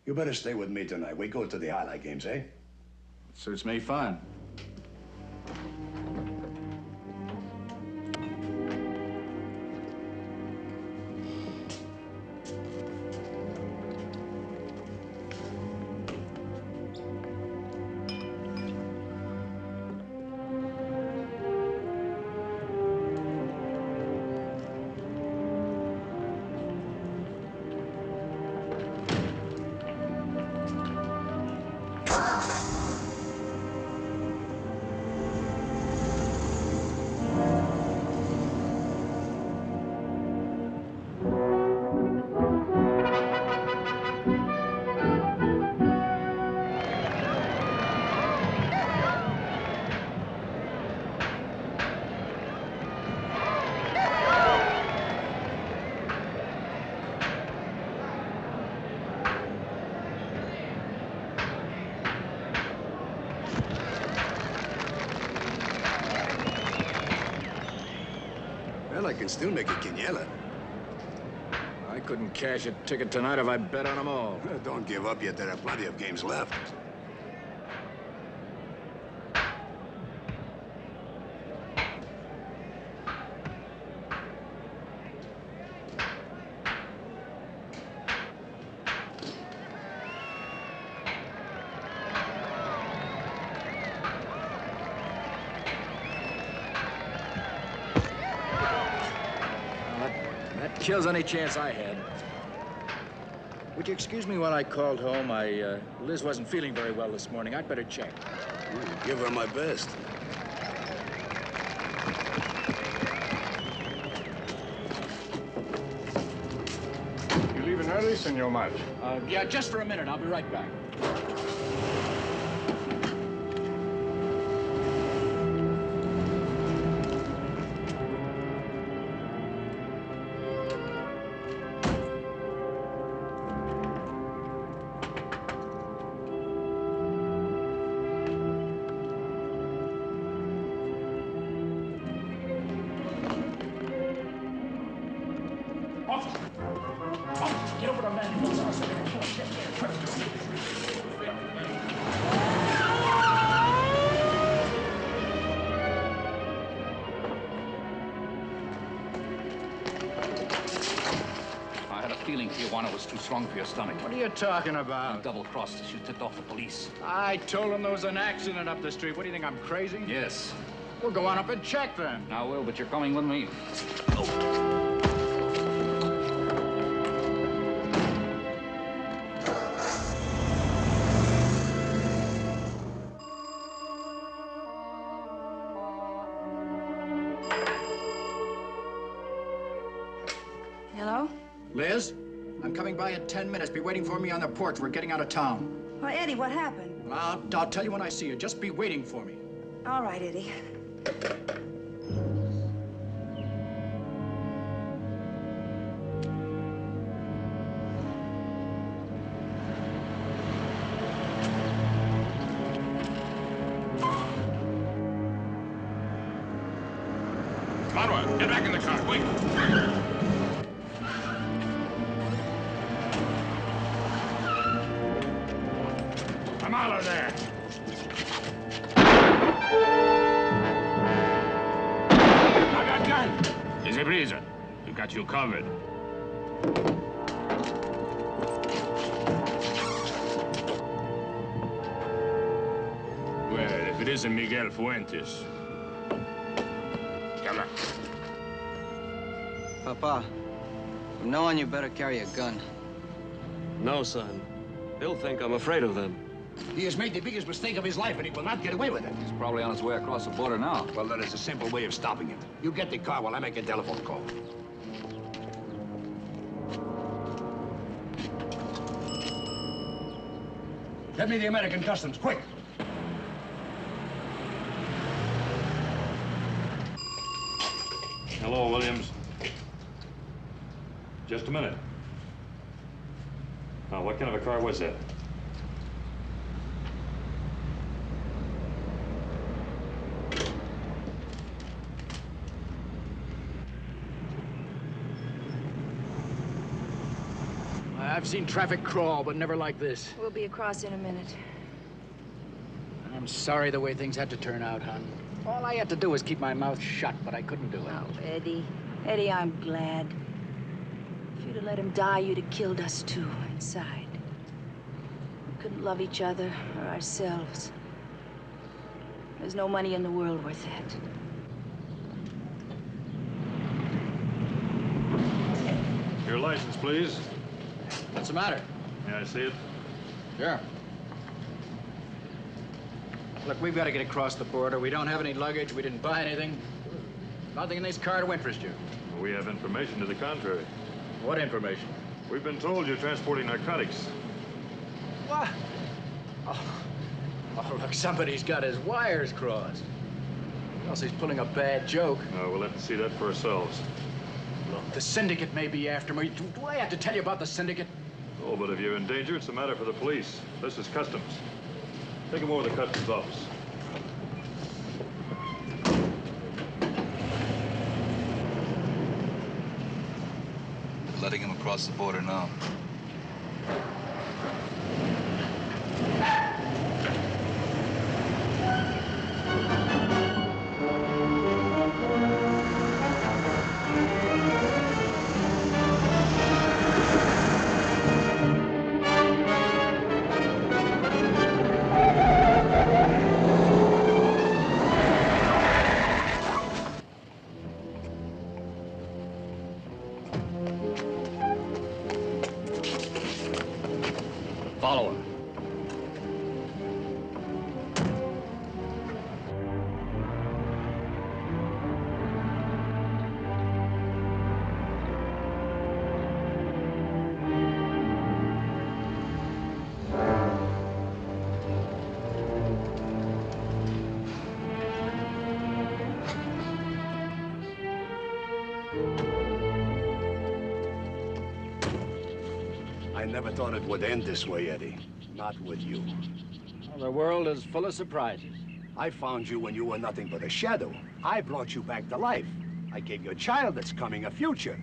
You better stay with me tonight. We go to the highlight games, eh? Suits me fine. Well, I can still make a quiniela. I couldn't cash a ticket tonight if I bet on them all. Don't give up yet. There are plenty of games left. Kills any chance I had. Would you excuse me while I called home? Liz wasn't feeling very well this morning. I'd better check. Give her my best. You leaving early, Senor March? Yeah, just for a minute. I'll be right back. Get over to man. feeling Tijuana was too strong for your stomach. What are you talking You about? double-crossed us. You tipped off the police. I told him there was an accident up the street. What do you think, I'm crazy? Yes. We'll go on up and check then. I will, but you're coming with me. Hello? Liz, I'm coming by in 10 minutes. Be waiting for me on the porch. We're getting out of town. Well, Eddie, what happened? I'll tell you when I see you. Just be waiting for me. All right, Eddie. Manuel, get back in the car, quick! Come out of there! I got gun! There's a breezer. We got you covered. Well, if it isn't Miguel Fuentes. Come on. Papa, from now on you better carry a gun. No, son. He'll think I'm afraid of them. He has made the biggest mistake of his life, and he will not get away with it. He's probably on his way across the border now. Well, there is a simple way of stopping him. You get the car while I make a telephone call. Get me the American Customs, quick! Hello, Williams. Just a minute. Now, what kind of a car was that? I've seen traffic crawl, but never like this. We'll be across in a minute. I'm sorry the way things had to turn out, hon. All I had to do was keep my mouth shut, but I couldn't do it. Oh, Eddie. Eddie, I'm glad. If you'd have let him die, you'd have killed us too, inside. We couldn't love each other or ourselves. There's no money in the world worth that. Your license, please. What's the matter? May I see it? Sure. Look, we've got to get across the border. We don't have any luggage. We didn't buy anything. Nothing in this car to interest you. We have information to the contrary. What information? We've been told you're transporting narcotics. What? Oh, look, somebody's got his wires crossed. Or else he's pulling a bad joke. No, we'll have to see that for ourselves. Look, the syndicate may be after me. Do I have to tell you about the syndicate? Oh, but if you're in danger, it's a matter for the police. This is customs. Take him over to the customs office. Letting him across the border now. Follow him. I never thought it would end this way, Eddie. Not with you. Well, the world is full of surprises. I found you when you were nothing but a shadow. I brought you back to life. I gave you a child that's coming, a future.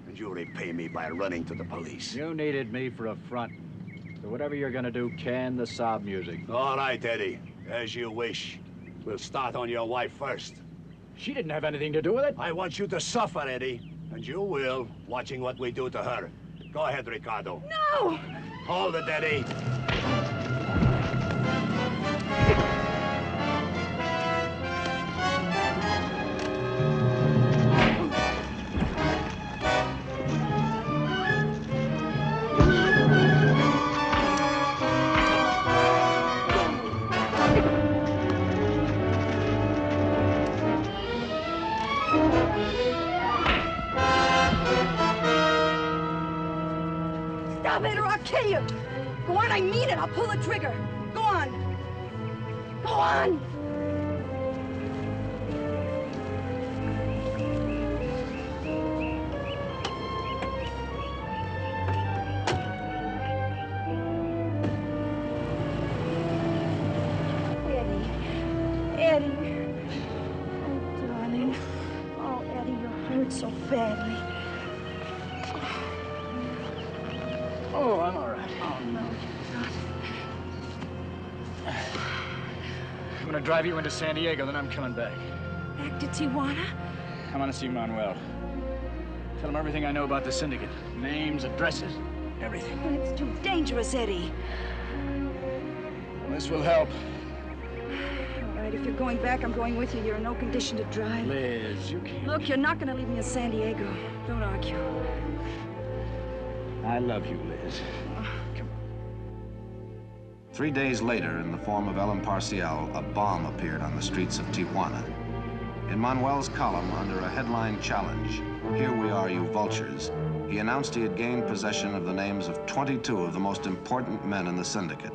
And you repay me by running to the police. You needed me for a front. So whatever you're gonna do, can the sob music. All right, Eddie. As you wish. We'll start on your wife first. She didn't have anything to do with it. I want you to suffer, Eddie. And you will, watching what we do to her. Go ahead, Ricardo. No! Hold it, Eddie. Stop it or I'll kill you! Go on, I mean it. I'll pull the trigger. Go on. Go on! Eddie. Oh, darling. Oh, Eddie, you hurt so badly. Oh, I'm all right. Oh, no, you're not. I'm gonna drive you into San Diego, then I'm coming back. Back to Tijuana? I want to see Manuel. Tell him everything I know about the syndicate. Names, addresses, everything. Well, it's too dangerous, Eddie. Well, this will help. All right, if you're going back, I'm going with you. You're in no condition to drive. Liz, you can't... Look, you're not going to leave me in San Diego. Don't argue. I love you, Liz. 3 days later, in the form of El Imparcial, a bomb appeared on the streets of Tijuana. In Manuel's column, under a headline challenge, "Here we are, you vultures," he announced he had gained possession of the names of 22 of the most important men in the syndicate.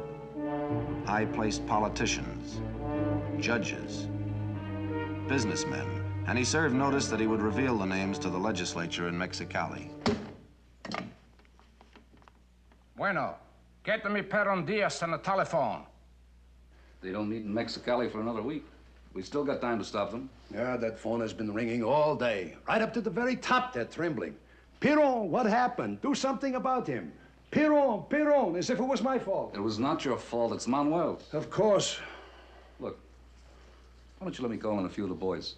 High-placed politicians, judges, businessmen, and he served notice that he would reveal the names to the legislature in Mexicali. Bueno, get me Perron Diaz on the telephone. They don't meet in Mexicali for another week. We still got time to stop them. Yeah, that phone has been ringing all day. Right up to the very top, they're trembling. Perron, what happened? Do something about him. Perron, as if it was my fault. It was not your fault, it's Manuel's. Of course. Look, why don't you let me call in a few of the boys?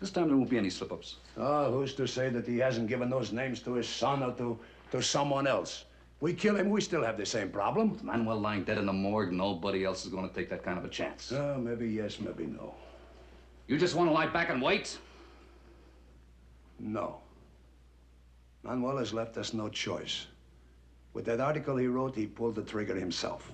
This time there won't be any slip-ups. Oh, who's to say that he hasn't given those names to his son or to someone else? We kill him, we still have the same problem. With Manuel lying dead in the morgue, nobody else is going to take that kind of a chance. Maybe yes, maybe no. You just want to lie back and wait? No. Manuel has left us no choice. With that article he wrote, he pulled the trigger himself.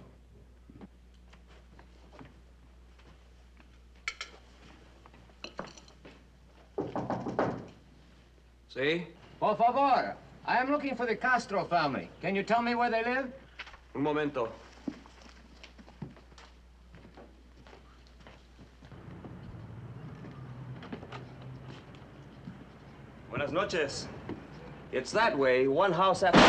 See? Por favor. I am looking for the Castro family. Can you tell me where they live? Un momento. Buenas noches. It's that way, one house after...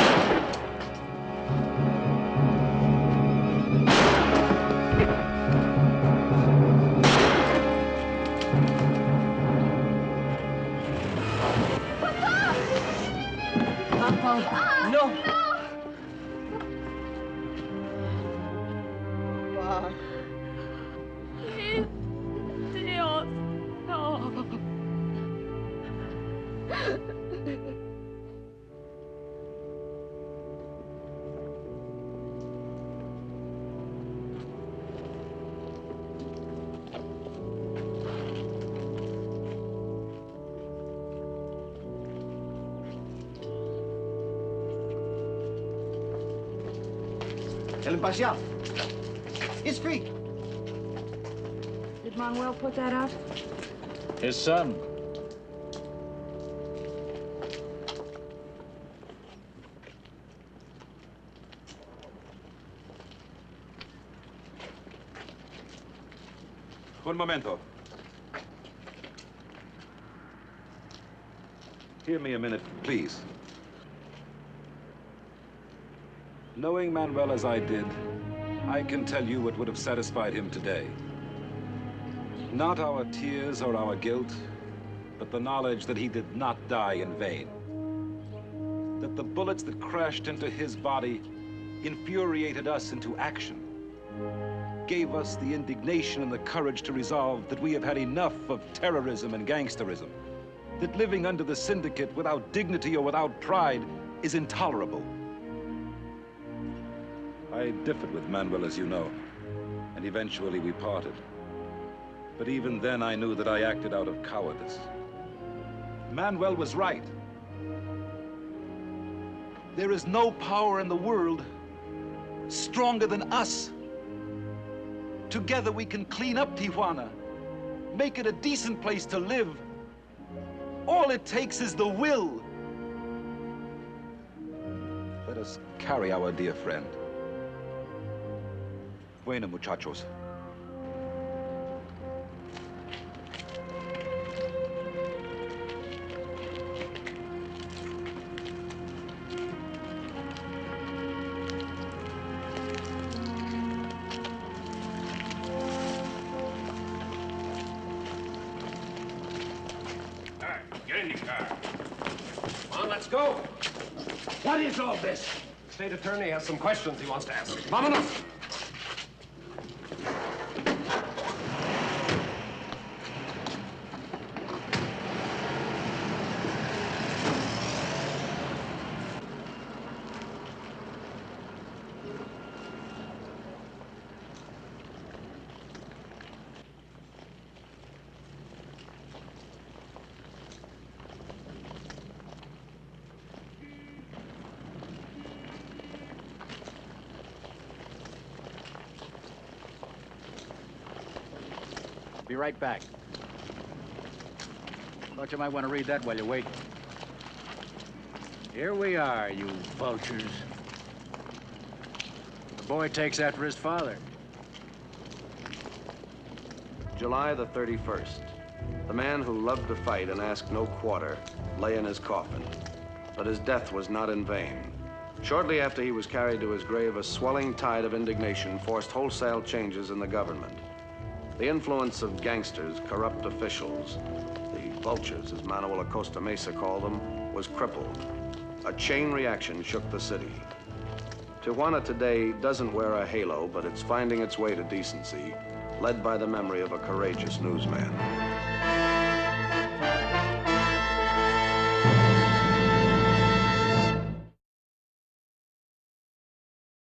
No! Papa. Please, Dios, no. El Imparcial. It's free. Did Manuel put that out? His son. Un momento. Hear me a minute, please. Knowing Manuel as I did, I can tell you what would have satisfied him today. Not our tears or our guilt, but the knowledge that he did not die in vain. That the bullets that crashed into his body infuriated us into action. Gave us the indignation and the courage to resolve that we have had enough of terrorism and gangsterism. That living under the syndicate without dignity or without pride is intolerable. I differed with Manuel, as you know, and eventually we parted. But even then, I knew that I acted out of cowardice. Manuel was right. There is no power in the world stronger than us. Together we can clean up Tijuana, make it a decent place to live. All it takes is the will. Let us carry our dear friend. Bueno, muchachos. Get in the car. Come on, let's go. What is all this? The state attorney has some questions he wants to ask. Vámonos. Be right back. Thought you might want to read that while you wait. Here we are, you vultures. The boy takes after his father. July the 31st. The man who loved to fight and asked no quarter lay in his coffin. But his death was not in vain. Shortly after he was carried to his grave, a swelling tide of indignation forced wholesale changes in the government. The influence of gangsters, corrupt officials, the vultures, as Manuel Acosta Mesa called them, was crippled. A chain reaction shook the city. Tijuana today doesn't wear a halo, but it's finding its way to decency, led by the memory of a courageous newsman.